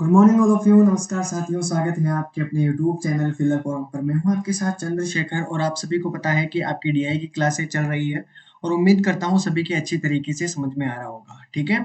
Good morning all of you. नमस्कार साथियों, स्वागत है आपके अपने यूट्यूब चैनल फिलर फोरम पर। मैं हूं आपके साथ चंद्रशेखर और आप सभी को पता है कि आपकी डीआई की क्लासें चल रही है और उम्मीद करता हूं सभी की अच्छी तरीके से समझ में आ रहा होगा। ठीक है,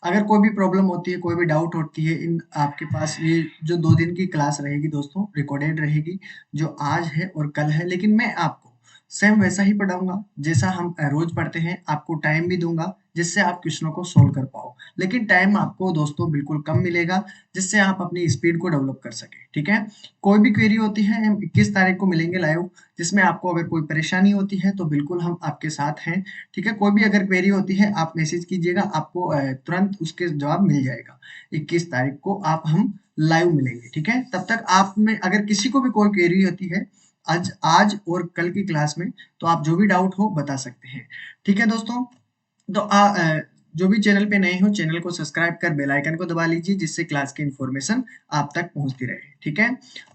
अगर कोई भी प्रॉब्लम होती है, कोई भी डाउट होती है, इन आपके पास ये जो 2 दिन की क्लास रहेगी दोस्तों, रिकॉर्डेड रहेगी, जो आज है और कल है, लेकिन मैं आपको सेम वैसा ही पढ़ाऊंगा जैसा हम रोज पढ़ते हैं। आपको टाइम भी दूंगा जिससे आप क्वेश्चनों को सोल्व कर पाओ, लेकिन टाइम आपको दोस्तों बिल्कुल कम मिलेगा जिससे आप अपनी स्पीड को डेवलप कर सके। ठीक है, कोई भी क्वेरी होती है, हम 21 तारीख को मिलेंगे लाइव, जिसमें आपको अगर कोई परेशानी होती है तो बिल्कुल हम आपके साथ हैं। ठीक है, कोई भी अगर क्वेरी होती है आप मैसेज कीजिएगा, आपको तुरंत उसके जवाब मिल जाएगा। 21 तारीख को आप हम लाइव मिलेंगे। ठीक है, तब तक आप में अगर किसी को भी कोई क्वेरी होती है आज आज और कल की क्लास में, तो आप जो भी डाउट हो बता सकते हैं। ठीक है दोस्तों, तो जो भी चैनल पे नए हो, चैनल को सब्सक्राइब कर बेल आइकन को दबा लीजिए जिससे क्लास की इन्फॉर्मेशन आप तक पहुंचती रहे। ठीक है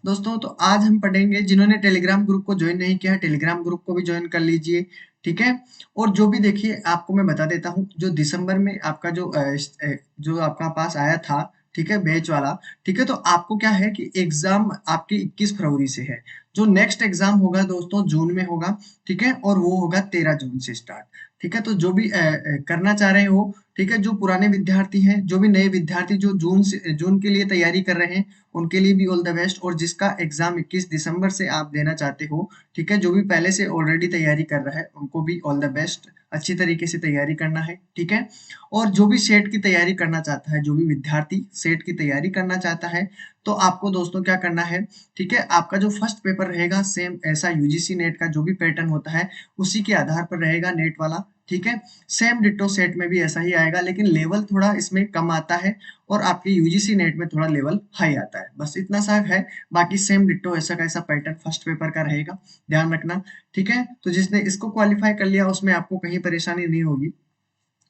दोस्तों, तो आज हम पढ़ेंगे, जिन्होंने टेलीग्राम ग्रुप को ज्वाइन नहीं किया है, टेलीग्राम ग्रुप को भी ज्वाइन कर लीजिए। ठीक है, और जो भी देखिए आपको मैं बता देता हूँ, जो दिसंबर में आपका जो आपका पास आया था, ठीक है, बैच वाला। ठीक है, तो आपको क्या है कि एग्जाम आपकी 21 फरवरी से है। जो नेक्स्ट एग्जाम होगा दोस्तों जून में होगा। ठीक है, और वो होगा 13 जून से स्टार्ट। ठीक है, तो जो भी करना चाह रहे हो, ठीक है, जो पुराने विद्यार्थी हैं, जो भी नए विद्यार्थी जो जून के लिए तैयारी कर रहे हैं, उनके लिए भी ऑल द बेस्ट। और जिसका एग्जाम 21 दिसंबर से आप देना चाहते हो, ठीक है, जो भी पहले से ऑलरेडी तैयारी कर रहा है उनको भी ऑल द बेस्ट। अच्छी तरीके से तैयारी करना है। ठीक है, और जो भी सेट की तैयारी करना चाहता है, जो भी विद्यार्थी सेट की तैयारी करना चाहता है, तो आपको दोस्तों क्या करना है, ठीक है, आपका जो फर्स्ट पेपर रहेगा सेम ऐसा यूजीसी नेट का जो भी पैटर्न होता है उसी के आधार पर रहेगा नेट वाला। ठीक है, सेम डिट्टो सेट में भी ऐसा ही आएगा, लेकिन लेवल थोड़ा इसमें कम आता है और आपके यूजीसी नेट में थोड़ा लेवल हाई आता है, बस इतना सा है। बाकी सेम डिट्टो ऐसा का ऐसा पैटर्न फर्स्ट पेपर का रहेगा, ध्यान रखना। ठीक है, तो जिसने इसको क्वालिफाई कर लिया उसमें आपको कहीं परेशानी नहीं होगी।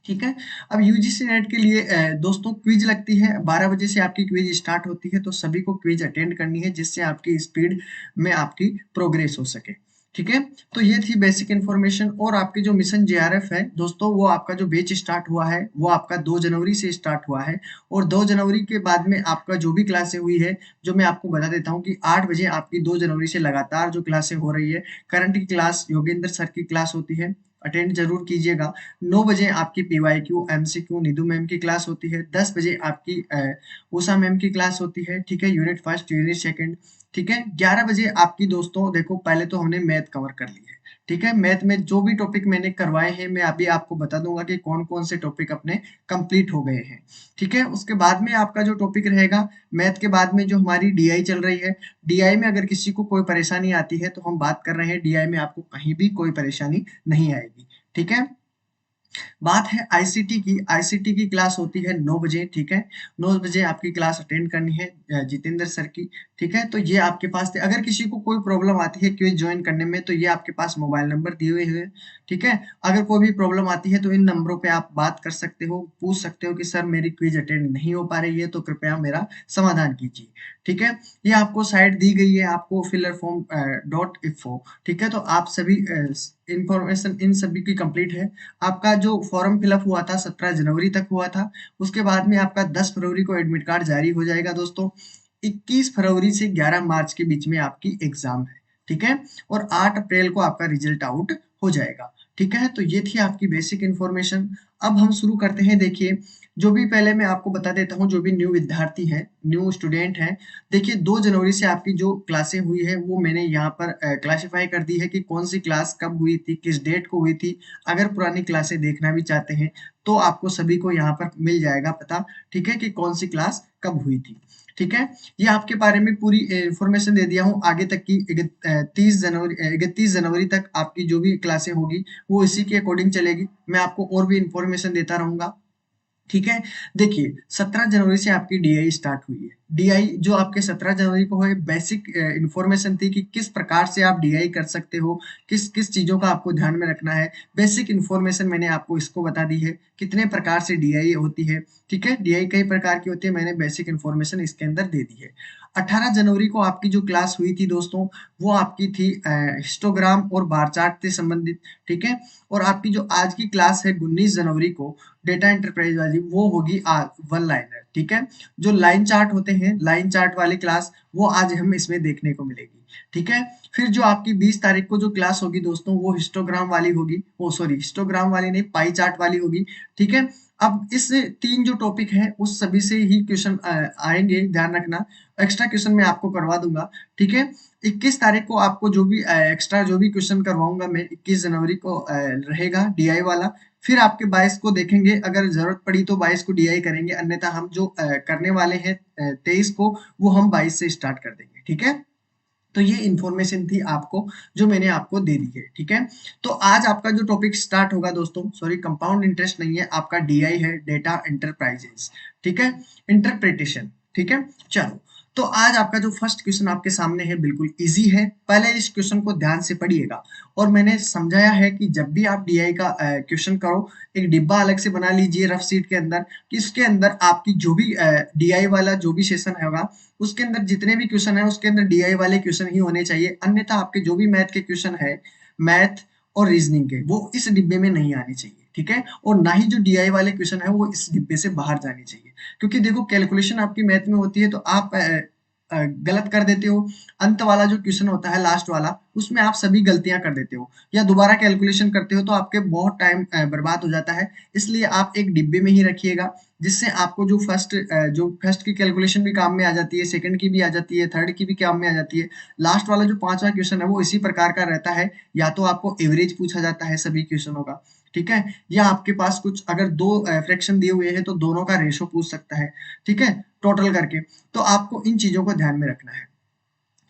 ठीक है, अब यूजीसी नेट के लिए दोस्तों क्विज लगती है, 12 बजे से आपकी क्विज स्टार्ट होती है, तो सभी को क्विज अटेंड करनी है जिससे आपकी स्पीड में आपकी प्रोग्रेस हो सके। ठीक है, तो ये थी बेसिक इन्फॉर्मेशन। और आपकी जो मिशन जेआरएफ है दोस्तों, वो आपका जो बैच स्टार्ट हुआ है वो आपका 2 जनवरी से स्टार्ट हुआ है, और 2 जनवरी के बाद में आपका जो भी क्लासें हुई है, जो मैं आपको बता देता हूँ कि 8 बजे आपकी 2 जनवरी से लगातार जो क्लासें हो रही है, करंट की क्लास, योगेंद्र सर की क्लास होती है, अटेंड जरूर कीजिएगा। 9 बजे आपकी पीवाईक्यू एमसीक्यू निधु मैम की क्लास होती है। 10 बजे आपकी उषा मैम की क्लास होती है। ठीक है, यूनिट फर्स्ट यूनिट सेकंड। ठीक है, 11 बजे आपकी दोस्तों देखो, पहले तो हमने मैथ कवर कर ली है। ठीक है, मैथ में जो भी टॉपिक मैंने करवाए हैं मैं अभी आपको बता दूंगा कि कौन कौन से टॉपिक अपने कंप्लीट हो गए हैं। ठीक है, उसके बाद में आपका जो टॉपिक रहेगा मैथ के बाद में, जो हमारी डीआई चल रही है, डीआई में अगर किसी को कोई परेशानी आती है, तो हम बात कर रहे हैं डीआई में आपको कहीं भी कोई परेशानी नहीं आएगी। ठीक है, बात है आईसीटी की। आईसीटी की क्लास होती है 9 बजे। ठीक है, 9 बजे आपकी क्लास अटेंड करनी है जितेंद्र सर की। ठीक है, तो ये आपके पास थे। अगर किसी को कोई प्रॉब्लम आती है क्विज ज्वाइन करने में, तो ये आपके पास मोबाइल नंबर दिए हुए हैं। ठीक है, अगर कोई भी प्रॉब्लम आती है तो इन नंबरों पे आप बात कर सकते हो, पूछ सकते हो कि सर मेरी क्विज अटेंड नहीं हो पा रही है, तो कृपया मेरा समाधान कीजिए। ठीक है, ये आपको साइट दी गई है, आपको फिलर फॉर्म .info। ठीक है, तो आप सभी इंफॉर्मेशन इन सभी की कंप्लीट है। आपका जो फॉर्म फिलअप हुआ था 17 जनवरी तक हुआ था, उसके बाद में आपका 10 फरवरी को एडमिट कार्ड जारी हो जाएगा दोस्तों। 21 फरवरी से 11 मार्च के बीच में आपकी एग्जाम है। ठीक है, और 8 अप्रैल को आपका रिजल्ट आउट हो जाएगा। ठीक है, तो ये थी आपकी बेसिक इन्फॉर्मेशन। अब हम शुरू करते हैं। देखिए, जो भी पहले मैं आपको बता देता हूँ, जो भी न्यू विद्यार्थी है, न्यू स्टूडेंट है, देखिए 2 जनवरी से आपकी जो क्लासें हुई है वो मैंने यहाँ पर क्लासिफाई कर दी है कि कौन सी क्लास कब हुई थी, किस डेट को हुई थी। अगर पुरानी क्लासें देखना भी चाहते हैं तो आपको सभी को यहाँ पर मिल जाएगा पता। ठीक है, कि कौन सी क्लास कब हुई थी। ठीक है, ये आपके बारे में पूरी इंफॉर्मेशन दे दिया हूँ। आगे तक की 31 जनवरी तक आपकी जो भी क्लासें होगी वो इसी के अकॉर्डिंग चलेगी। मैं आपको और भी इंफॉर्मेशन देता रहूंगा। ठीक है, देखिए 17 जनवरी से आपकी डीआई स्टार्ट हुई है। डीआई जो आपके 17 जनवरी को है, बेसिक इंफॉर्मेशन थी कि किस प्रकार से आप डीआई कर सकते हो, किस किस चीजों का आपको ध्यान में रखना है। बेसिक इंफॉर्मेशन मैंने आपको इसको बता दी है, कितने प्रकार से डीआई होती है। ठीक है, डीआई कई प्रकार की होती है, मैंने बेसिक इंफॉर्मेशन इसके अंदर दे दी है। 18 जनवरी को आपकी जो क्लास हुई थी दोस्तों, वो आपकी थी हिस्टोग्राम और बार चार्ट से संबंधित, ठीक है। और आपकी जो आज की क्लास है 19 जनवरी को डेटा एंटरप्राइज वाली, वो होगी वन लाइनर, ठीक है। जो लाइन चार्ट होते हैं, लाइन चार्ट वाली क्लास, वो आज हम इसमें देखने को मिलेगी, ठीक है। फिर जो आपकी 20 तारीख को जो क्लास होगी दोस्तों, वो हिस्टोग्राम वाली होगी, वो सॉरी हिस्टोग्राम वाली नहीं, पाई चार्ट वाली होगी, ठीक है। अब इस 3 जो टॉपिक है उस सभी से ही क्वेश्चन आएंगे, ध्यान रखना। एक्स्ट्रा क्वेश्चन मैं आपको करवा दूंगा, ठीक है। 21 तारीख को आपको जो भी एक्स्ट्रा जो भी क्वेश्चन करवाऊंगा मैं, 21 जनवरी को रहेगा डीआई वाला। फिर आपके 22 को देखेंगे, अगर जरूरत पड़ी तो 22 को डीआई करेंगे, अन्यथा हम जो करने वाले हैं 23 को, वो हम 22 से स्टार्ट कर देंगे, ठीक है। तो ये इन्फॉर्मेशन थी आपको, जो मैंने आपको दे दी है, ठीक है। तो आज आपका जो टॉपिक स्टार्ट होगा दोस्तों, सॉरी कंपाउंड इंटरेस्ट नहीं है, आपका डीआई है, डेटा एंटरप्राइजेस, ठीक है, इंटरप्रिटेशन, ठीक है। चलो, तो आज आपका जो फर्स्ट क्वेश्चन आपके सामने है बिल्कुल इजी है। पहले इस क्वेश्चन को ध्यान से पढ़िएगा, और मैंने समझाया है कि जब भी आप डीआई का क्वेश्चन करो, एक डिब्बा अलग से बना लीजिए रफ शीट के अंदर, कि इसके अंदर आपकी जो भी डीआई वाला जो भी सेशन होगा, उसके अंदर जितने भी क्वेश्चन है उसके अंदर डीआई वाले क्वेश्चन ही होने चाहिए, अन्यथा आपके जो भी मैथ के क्वेश्चन है, मैथ और रीजनिंग के, वो इस डिब्बे में नहीं आने चाहिए, ठीक है। और ना ही जो डीआई वाले क्वेश्चन है वो इस डिब्बे से बाहर जाने चाहिए, क्योंकि देखो कैलकुलेशन आपकी मैथ में होती है तो आप गलत कर देते हो। अंत वाला जो क्वेश्चन होता है, लास्ट वाला, उसमें आप सभी गलतियां कर देते हो, या दोबारा कैलकुलेशन करते हो तो आपके बहुत टाइम बर्बाद हो जाता है। इसलिए आप एक डिब्बे में ही रखिएगा, जिससे आपको जो फर्स्ट की कैलकुलेशन भी काम में आ जाती है, सेकंड की भी आ जाती है, थर्ड की भी काम में आ जाती है। लास्ट वाला जो पांचवा क्वेश्चन है वो इसी प्रकार का रहता है, या तो आपको एवरेज पूछा जाता है सभी क्वेश्चनों का, ठीक है, या आपके पास कुछ अगर दो फ्रैक्शन दिए हुए हैं तो दोनों का रेशो पूछ सकता है, ठीक है, टोटल करके। तो आपको इन चीजों को ध्यान में रखना है।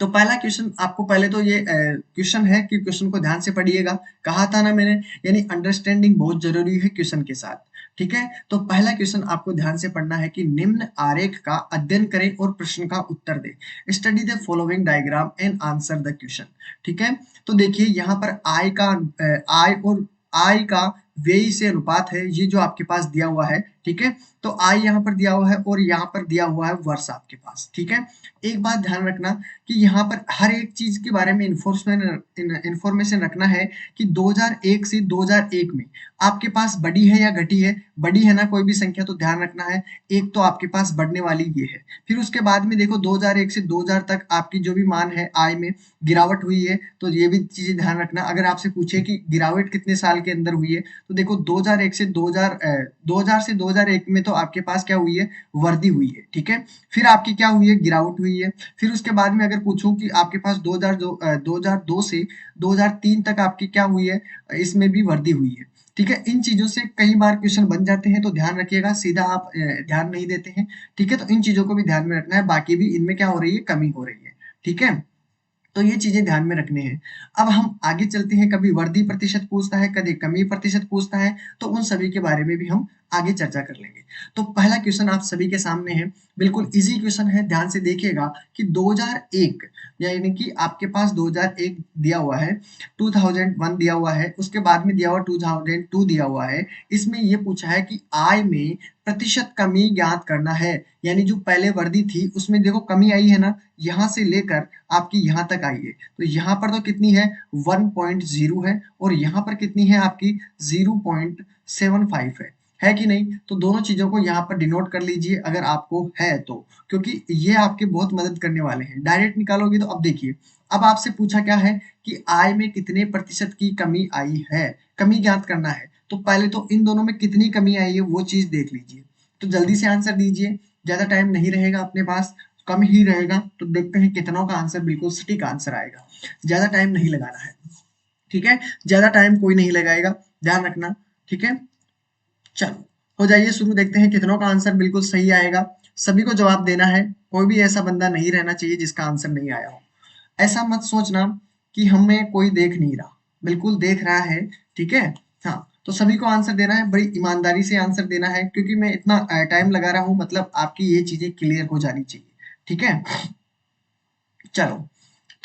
तो पहला क्वेश्चन आपको, पहले तो ये क्वेश्चन है कि क्वेश्चन को ध्यान से पढ़िएगा, कहा था ना मैंने, यानी अंडरस्टैंडिंग बहुत जरूरी है क्वेश्चन के साथ, ठीक है। तो पहला क्वेश्चन आपको ध्यान से पढ़ना है कि निम्न आरेख का अध्ययन करें और प्रश्न का उत्तर दें। Study the following diagram and answer the question, ठीक है। तो देखिए यहाँ पर आई का व्यय से अनुपात है, ये जो आपके पास दिया हुआ है, ठीक है। तो आई यहाँ पर दिया हुआ है और यहाँ पर दिया हुआ है वर्ष आपके पास, ठीक है। एक बात ध्यान रखना कि यहाँ पर हर एक चीज के बारे में इंफॉर्मेशन रखना है कि 2001 से 2001 में आपके पास बढ़ी है या घटी है। बढ़ी है ना कोई भी संख्या तो ध्यान रखना है, एक तो आपके पास बढ़ने वाली ये है। फिर उसके बाद में देखो 2001 से 2000 तक आपकी जो भी मान है आय में गिरावट हुई है, तो ये भी चीजें ध्यान रखना। अगर आपसे पूछे कि गिरावट कितने साल के अंदर हुई है, तो देखो 2000 से 2001 में तो आपके पास क्या हुई है, वृद्धि हुई है, ठीक है। फिर आपकी क्या हुई है, गिरावट हुई है। फिर उसके बाद में अगर पूछूं कि आपके पास 2002 से 2003 तक आपकी क्या हुई है, इसमें भी वृद्धि हुई है, ठीक है। इन चीजों से कई बार क्वेश्चन बन जाते हैं, तो ध्यान रखिएगा, सीधा आप ध्यान नहीं देते हैं, ठीक है। तो इन चीजों को भी ध्यान में रखना है, बाकी भी इनमें क्या हो रही है, कमी हो रही है, ठीक है। तो ये चीजें ध्यान में रखने हैं। अब हम आगे चलते हैं, कभी वृद्धि प्रतिशत पूछता है, कभी कमी प्रतिशत पूछता है, तो उन सभी के बारे में भी हम आगे चर्चा कर लेंगे। तो पहला क्वेश्चन आप सभी के सामने है, बिल्कुल इजी क्वेश्चन है, ध्यान से देखिएगा कि 2001, यानी कि आपके पास 2001 दिया हुआ है, 2001 दिया हुआ है, उसके बाद में दिया हुआ 2002 दिया हुआ है। इसमें ये पूछा है कि आय में प्रतिशत कमी ज्ञात करना है, यानी जो पहले वर्दी थी उसमें देखो कमी आई है ना, यहाँ से लेकर आपकी यहाँ तक आई है, तो यहाँ पर तो कितनी है, 1.0 है, और यहाँ पर कितनी है आपकी 0.75 है कि नहीं। तो दोनों चीजों को यहाँ पर डिनोट कर लीजिए अगर आपको है तो, क्योंकि ये आपके बहुत मदद करने वाले हैं। डायरेक्ट निकालोगे तो, अब देखिए, अब आपसे पूछा क्या है कि आय में कितने प्रतिशत की कमी आई है, कमी ज्ञात करना है। तो पहले तो इन दोनों में कितनी कमी आई है वो चीज देख लीजिए। तो जल्दी से आंसर दीजिए, ज्यादा टाइम नहीं रहेगा अपने पास, कम ही रहेगा। तो देखते हैं कितनों का आंसर बिल्कुल सटीक आंसर आएगा, ज्यादा टाइम नहीं लगाना है, ठीक है। ज्यादा टाइम कोई नहीं लगाएगा, ध्यान रखना, ठीक है। चलो, हो जाइए शुरू, देखते हैं कितनों का आंसर बिल्कुल सही आएगा। सभी को जवाब देना है, कोई भी ऐसा बंदा नहीं रहना चाहिए जिसका आंसर नहीं आया हो। ऐसा मत सोचना कि हमें कोई देख नहीं रहा, बिल्कुल देख रहा है, ठीक है। हाँ, तो सभी को आंसर देना है, बड़ी ईमानदारी से आंसर देना है, क्योंकि मैं इतना टाइम लगा रहा हूँ, मतलब आपकी ये चीजें क्लियर हो जानी चाहिए, ठीक है। चलो,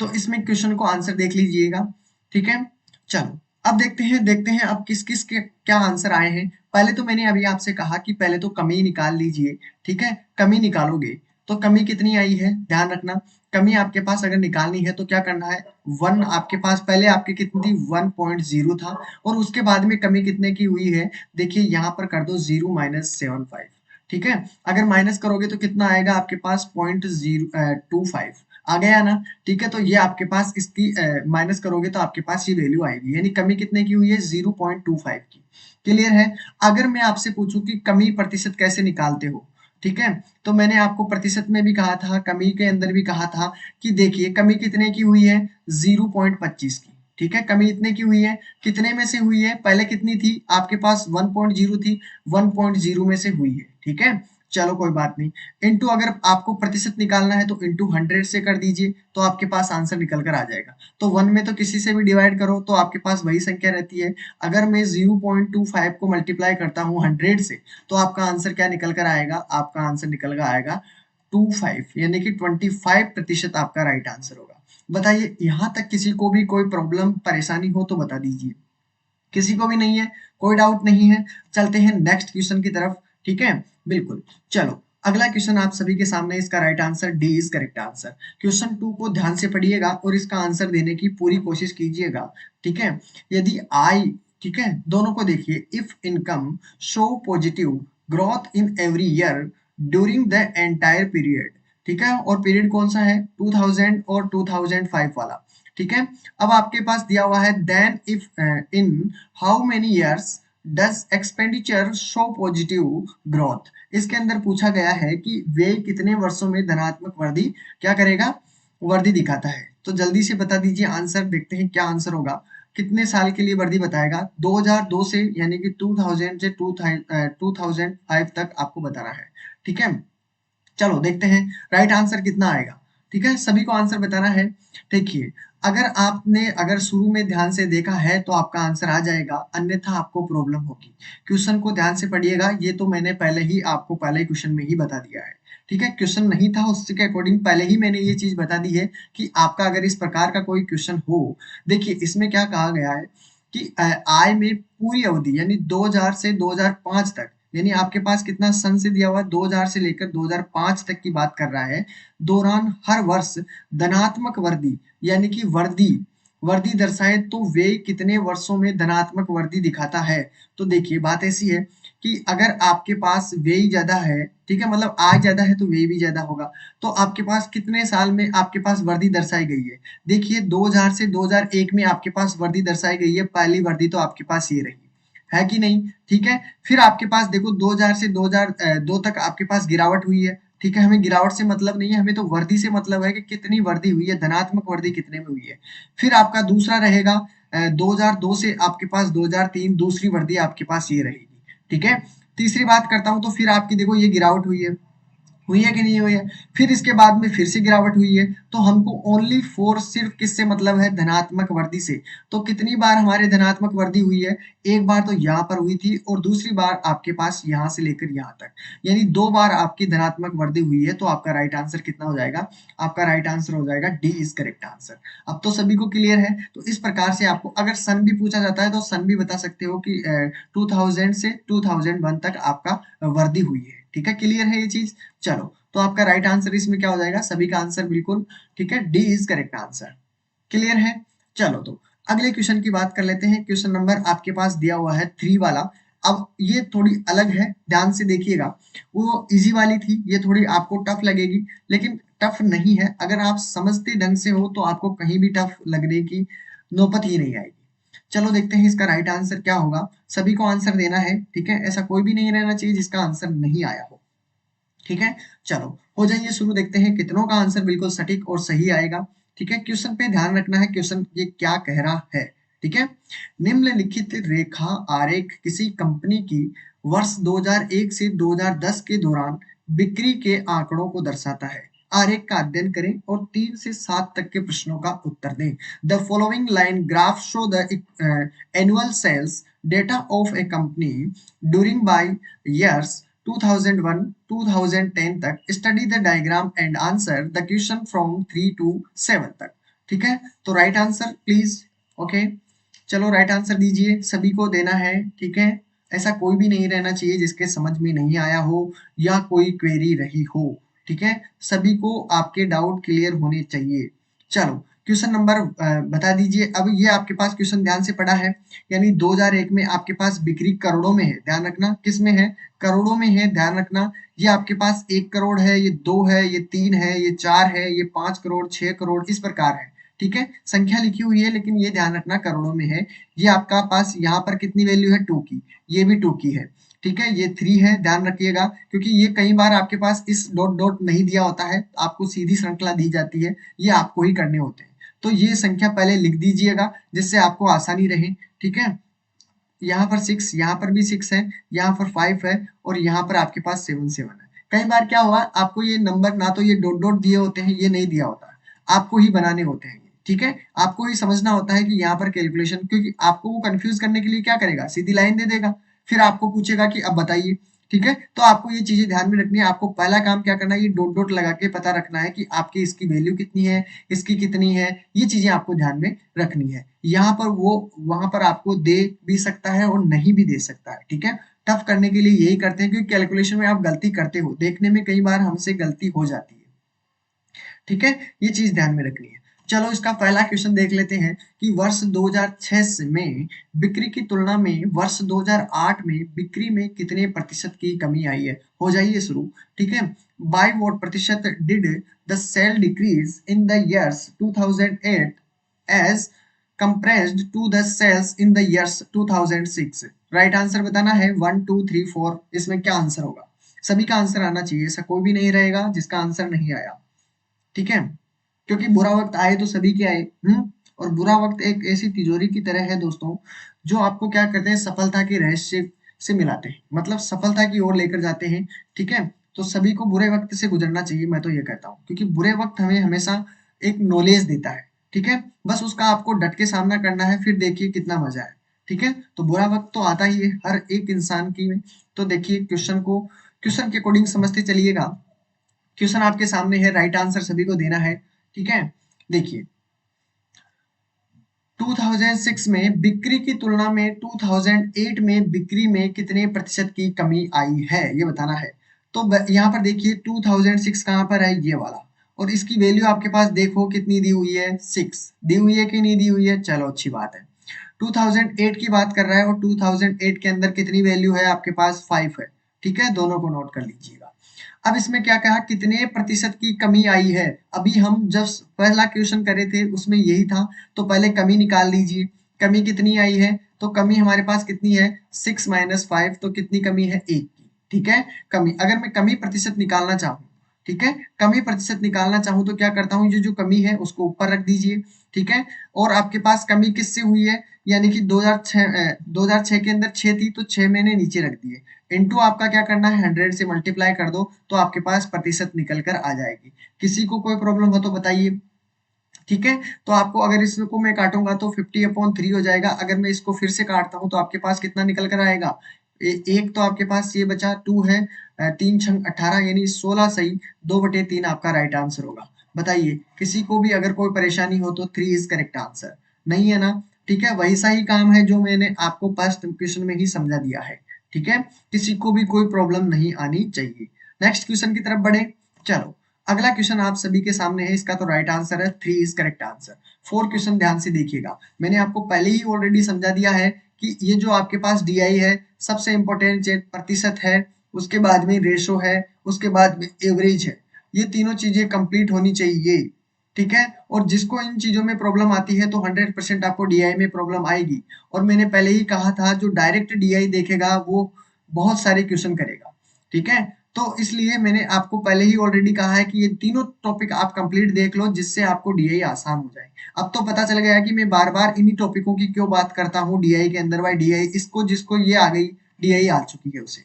तो इसमें क्वेश्चन को आंसर देख लीजिएगा, ठीक है। चलो, अब देखते हैं अब किस किस के क्या आंसर आए हैं। पहले तो मैंने अभी आपसे कहा कि पहले तो कमी निकाल लीजिए, ठीक है, कमी निकालोगे, तो कमी कितनी आई है ध्यान रखना। कमी आपके पास अगर निकालनी है तो क्या करना है, 1 आपके पास पहले आपकी कितनी थी 1.0 था, और उसके बाद में कमी कितने की हुई है, देखिए यहाँ पर कर दो 0 माइनस 75, ठीक है। अगर माइनस करोगे तो कितना आएगा आपके पास 0.025 आ गया ना, ठीक है। तो ये आपके पास इसकी माइनस करोगे तो आपके पास ये वैल्यू आएगी, यानी कमी कितने की हुई है 0.25 की। क्लियर है। अगर मैं आपसे पूछूं कि कमी प्रतिशत कैसे निकालते हो, ठीक है, तो मैंने आपको प्रतिशत में भी कहा था, कमी के अंदर भी कहा था कि देखिए कमी कितने की हुई है 0.25 की, ठीक है। कमी इतने की हुई है, कितने में से हुई है, पहले कितनी थी आपके पास 1.0 थी, 1.0 में से हुई है, ठीक है। चलो कोई बात नहीं। इनटू अगर आपको प्रतिशत निकालना है तो इनटू 100 से कर दीजिए तो आपके पास आंसर निकल कर आ जाएगा। तो 1 में तो किसी से भी डिवाइड करो तो आपके पास वही संख्या रहती है। अगर मैं 0.25 को मल्टीप्लाई करता हूँ 100 से तो आपका आंसर क्या निकल कर आएगा, आपका आंसर निकल कर आएगा 25, यानी कि 25% आपका राइट आंसर होगा। बताइए यहाँ तक किसी को भी कोई प्रॉब्लम परेशानी हो तो बता दीजिए। किसी को भी नहीं है, कोई डाउट नहीं है। चलते हैं नेक्स्ट क्वेश्चन की तरफ, ठीक है। बिल्कुल, चलो अगला क्वेश्चन आप सभी के सामने, इसका right answer D is correct answer. Question 2 को ध्यान से पढ़िएगा और इसका आंसर देने की पूरी कोशिश कीजिएगा, ठीक है। यदि आई, ठीक है, दोनों को देखिए, if income show positive growth in every year during the entire period, ठीक है, और पीरियड कौन सा है 2000 और 2005 वाला, ठीक है। अब आपके पास दिया हुआ है then if in how many years does expenditure show positive growth. इसके अंदर पूछा गया है कि व्यय कितने वर्षों में धनात्मक वृद्धि क्या करेगा, वृद्धि दिखाता है। तो जल्दी से बता दीजिए आंसर, देखते हैं क्या आंसर होगा। कितने साल के लिए वृद्धि बताएगा, 2002 से, यानी कि 2000 से 2005 तक आपको बताना है, ठीक है। चलो देखते हैं राइट आंसर कितना आएगा, ठीक है, सभी को आंसर बताना है। देखिए अगर आपने अगर शुरू में ध्यान से देखा है तो आपका आंसर आ जाएगा, अन्यथा आपको प्रॉब्लम होगी। क्वेश्चन को ध्यान से पढ़िएगा, ये तो मैंने पहले ही आपको पहले क्वेश्चन में ही बता दिया है, ठीक है। क्वेश्चन नहीं था उसके अकॉर्डिंग पहले ही मैंने ये चीज बता दी है कि आपका अगर इस प्रकार का कोई क्वेश्चन हो, देखिए इसमें क्या कहा गया है कि आय में पूरी अवधि यानी 2000 से 2005 तक, यानी आपके पास कितना सन से दिया हुआ है 2000 से लेकर 2005 तक की बात कर रहा है, दौरान हर वर्ष धनात्मक वृद्धि, यानी कि वृद्धि वृद्धि दर्शाए तो वे कितने वर्षों में धनात्मक वृद्धि दिखाता है। तो देखिए बात ऐसी है कि अगर आपके पास व्यय ज्यादा है, ठीक है, मतलब आय ज्यादा है तो व्यय भी ज्यादा होगा, तो आपके पास कितने साल में आपके पास वृद्धि दर्शाई गई है, देखिए 2000 से 2001 में आपके पास वृद्धि दर्शाई गई है, पहली वृद्धि तो आपके पास ये रही है कि नहीं, ठीक है। फिर आपके पास देखो 2000 से 2002 तक आपके पास गिरावट हुई है, ठीक है, हमें गिरावट से मतलब नहीं है, हमें तो वृद्धि से मतलब है कि कितनी वृद्धि हुई है, धनात्मक वृद्धि कितने में हुई है। फिर आपका दूसरा रहेगा 2002 से आपके पास 2003, दूसरी वृद्धि आपके पास ये रहेगी, ठीक है। तीसरी बात करता हूं तो फिर आपकी देखो ये गिरावट हुई है कि नहीं हुई है, फिर इसके बाद में फिर से गिरावट हुई है, तो हमको ओनली फोर सिर्फ किससे मतलब है, धनात्मक वृद्धि से। तो कितनी बार हमारे धनात्मक वृद्धि हुई है, एक बार तो यहाँ पर हुई थी और दूसरी बार आपके पास यहाँ से लेकर यहाँ तक, यानी 2 बार आपकी धनात्मक वृद्धि हुई है। तो आपका राइट आंसर कितना हो जाएगा, आपका राइट आंसर हो जाएगा डी इज करेक्ट आंसर। अब तो सभी को क्लियर है। तो इस प्रकार से आपको अगर सन भी पूछा जाता है तो सन भी बता सकते हो कि 2000 से 2001 तक आपका वृद्धि हुई है, ठीक है, क्लियर है ये चीज। चलो तो आपका राइट आंसर इसमें क्या हो जाएगा, सभी का आंसर बिल्कुल ठीक है, D is correct answer. Clear है। चलो तो अगले क्वेश्चन की बात कर लेते हैं। क्वेश्चन नंबर आपके पास दिया हुआ है 3 वाला। अब ये थोड़ी अलग है, ध्यान से देखिएगा। वो इजी वाली थी, ये थोड़ी आपको टफ लगेगी, लेकिन टफ नहीं है, अगर आप समझते ढंग से हो तो आपको कहीं भी टफ लगने की नौबत ही नहीं आएगी। चलो देखते हैं इसका राइट आंसर क्या होगा। सभी को आंसर देना है, ठीक है, ऐसा कोई भी नहीं रहना चाहिए जिसका आंसर नहीं आया हो, ठीक है। चलो हो जाइए शुरू, देखते हैं कितनों का आंसर बिल्कुल सटीक और सही आएगा, ठीक है। क्वेश्चन पे ध्यान रखना है, क्वेश्चन ये क्या कह रहा है, ठीक है। निम्नलिखित रेखा आरेख किसी कंपनी की वर्ष 2001 से 2010 के दौरान बिक्री के आंकड़ों को दर्शाता है। आरेख का अध्ययन करें और 3 से 7 तक के प्रश्नों का उत्तर दें। The following line graph show the annual sales data of a company during by years 2001 2010 तक। Study the diagram and answer the question from 3 to 7 तक, ठीक है। तो राइट आंसर प्लीज, ओके। चलो राइट आंसर दीजिए, सभी को देना है, ठीक है। ऐसा कोई भी नहीं रहना चाहिए जिसके समझ में नहीं आया हो या कोई क्वेरी रही हो, ठीक है, सभी को आपके डाउट क्लियर होने चाहिए। चलो क्वेश्चन नंबर बता दीजिए। अब ये आपके पास क्वेश्चन ध्यान से पढ़ा है, यानी 2001 में आपके पास बिक्री करोड़ों में है, ध्यान रखना किस में है, करोड़ों में है, ध्यान रखना। ये आपके पास 1 करोड़ है, ये 2 है, ये 3 है, ये 4 है, ये 5 करोड़, 6 करोड़, इस प्रकार है। ठीक है, संख्या लिखी हुई है लेकिन ये ध्यान रखना करोड़ों में है। ये आपका पास यहाँ पर कितनी वैल्यू है, 2 की, ये भी 2 की है। ठीक है, ये 3 है, ध्यान रखिएगा, क्योंकि ये कई बार आपके पास इस डॉट डॉट नहीं दिया होता है, आपको सीधी श्रृंखला दी जाती है, ये आपको ही करने होते हैं। तो ये संख्या पहले लिख दीजिएगा जिससे आपको आसानी रहे। ठीक है, यहाँ पर 6, यहाँ पर भी 6 है, यहाँ पर 5 है, और यहाँ पर आपके पास 7 7 है। कई बार क्या हुआ, आपको ये नंबर ना तो ये डॉट डॉट दिए होते हैं, ये नहीं दिया होता, आपको ही बनाने होते हैं ये। ठीक है, आपको ही समझना होता है कि यहाँ पर कैलकुलेशन, क्योंकि आपको वो कंफ्यूज करने के लिए क्या करेगा, सीधी लाइन दे देगा, फिर आपको पूछेगा कि अब बताइए। ठीक है, तो आपको ये चीजें ध्यान में रखनी है। आपको पहला काम क्या करना है, ये डॉट डॉट लगा के पता रखना है कि आपकी इसकी वैल्यू कितनी है, इसकी कितनी है, ये चीजें आपको ध्यान में रखनी है। यहाँ पर वो वहां पर आपको दे भी सकता है और नहीं भी दे सकता है। ठीक है, टफ करने के लिए यही करते हैं, क्योंकि कैलकुलेशन में आप गलती करते हो, देखने में कई बार हमसे गलती हो जाती है। ठीक है, ये चीज ध्यान में रखनी है। चलो इसका पहला क्वेश्चन देख लेते हैं कि वर्ष 2006 में बिक्री की तुलना में वर्ष 2008 में बिक्री में कितने प्रतिशत की कमी आई है। हो जाइए शुरू। ठीक है, बाय व्हाट प्रतिशत did the sale decrease in the years 2008 as compressed to the sales in the years 2006। Right answer बताना है 1 2 3 4, इसमें क्या आंसर होगा। सभी का आंसर आना चाहिए, ऐसा कोई भी नहीं रहेगा जिसका आंसर नहीं आया। ठीक है, क्योंकि बुरा वक्त आए तो सभी के आए। और बुरा वक्त एक ऐसी तिजोरी की तरह है दोस्तों, जो आपको क्या करते हैं, सफलता के रहस्य से मिलाते हैं, मतलब सफलता की ओर लेकर जाते हैं। ठीक है, तो सभी को बुरे वक्त से गुजरना चाहिए, मैं तो ये कहता हूँ, क्योंकि बुरे वक्त हमें हमेशा एक नॉलेज देता है। ठीक है, बस उसका आपको डट के सामना करना है, फिर देखिए कितना मजा है। ठीक है, तो बुरा वक्त तो आता ही है हर एक इंसान की में। तो देखिए क्वेश्चन के अकॉर्डिंग समझते चलिएगा। क्वेश्चन आपके सामने है, राइट आंसर सभी को देना है। ठीक है, देखिए 2006 में बिक्री की तुलना में 2008 में बिक्री में कितने प्रतिशत की कमी आई है, ये बताना है। तो यहाँ पर देखिए 2006 कहाँ पर है, ये वाला, और इसकी वैल्यू आपके पास देखो कितनी दी हुई है, 6 दी हुई है कि नहीं दी हुई है, चलो अच्छी बात है। 2008 की बात कर रहा है, और 2008 के अंदर कितनी वैल्यू है आपके पास, 5 है। ठीक है, दोनों को नोट कर लीजिएगा। अब इसमें क्या कहा, कितने प्रतिशत की कमी आई है। अभी हम जब पहला क्वेश्चन करे थे उसमें यही था, तो पहले कमी निकाल लीजिए। कमी कितनी आई है, तो कमी हमारे पास कितनी है, 6 - 5, तो कितनी कमी है, 1 की। ठीक है, कमी, अगर मैं कमी प्रतिशत निकालना चाहूँ, ठीक है, कमी प्रतिशत निकालना चाहूँ तो क्या करता हूँ, जो जो कमी है उसको ऊपर रख दीजिए। ठीक है, और आपके पास कमी किससे हुई है, यानी कि 2006 के अंदर 6 थी, तो 6 मैंने नीचे रख दिए, इनटू आपका क्या करना है, 100 से मल्टीप्लाई कर दो, तो आपके पास प्रतिशत निकल कर आ जाएगी। किसी को कोई प्रॉब्लम हो तो बताइए। ठीक है, तो आपको अगर इसको मैं काटूंगा तो 50/3 हो जाएगा। अगर मैं इसको फिर से काटता हूँ तो आपके पास कितना निकल कर आएगा, एक तो आपके पास ये बचा 2 है, 3 × 18 यानी 16 सही, 2/3 आपका राइट आंसर होगा। बताइए, किसी को भी अगर कोई परेशानी हो तो 3 इज करेक्ट आंसर, नहीं है ना। ठीक है, वैसा ही काम है जो मैंने आपको फर्स्ट क्वेश्चन में ही समझा दिया है। ठीक है, किसी को भी कोई प्रॉब्लम नहीं आनी चाहिए। नेक्स्ट क्वेश्चन की तरफ बढ़े। चलो अगला क्वेश्चन आप सभी के सामने है, इसका तो राइट आंसर है 3 इज करेक्ट आंसर। 4 क्वेश्चन ध्यान से देखिएगा, मैंने आपको पहले ही ऑलरेडी समझा दिया है कि ये जो आपके पास डीआई है, सबसे इंपॉर्टेंट प्रतिशत है, उसके बाद में रेशो है, उसके बाद में एवरेज है। ये तीनों चीजें कंप्लीट होनी चाहिए। ठीक है, और जिसको इन चीजों में प्रॉब्लम आती है तो 100% आपको डीआई में प्रॉब्लम आएगी। और मैंने पहले ही कहा था, जो डायरेक्ट डीआई देखेगा वो बहुत सारे क्वेश्चन करेगा। ठीक है, तो इसलिए मैंने आपको पहले ही ऑलरेडी कहा है कि ये तीनों टॉपिक आप कंप्लीट देख लो, जिससे आपको डीआई आसान हो जाए। अब तो पता चल गया कि मैं बार बार इन्हीं टॉपिकों की क्यों बात करता हूँ डीआई के अंदर। भाई डीआई, इसको जिसको ये आ गई, डीआई आ चुकी है उसे।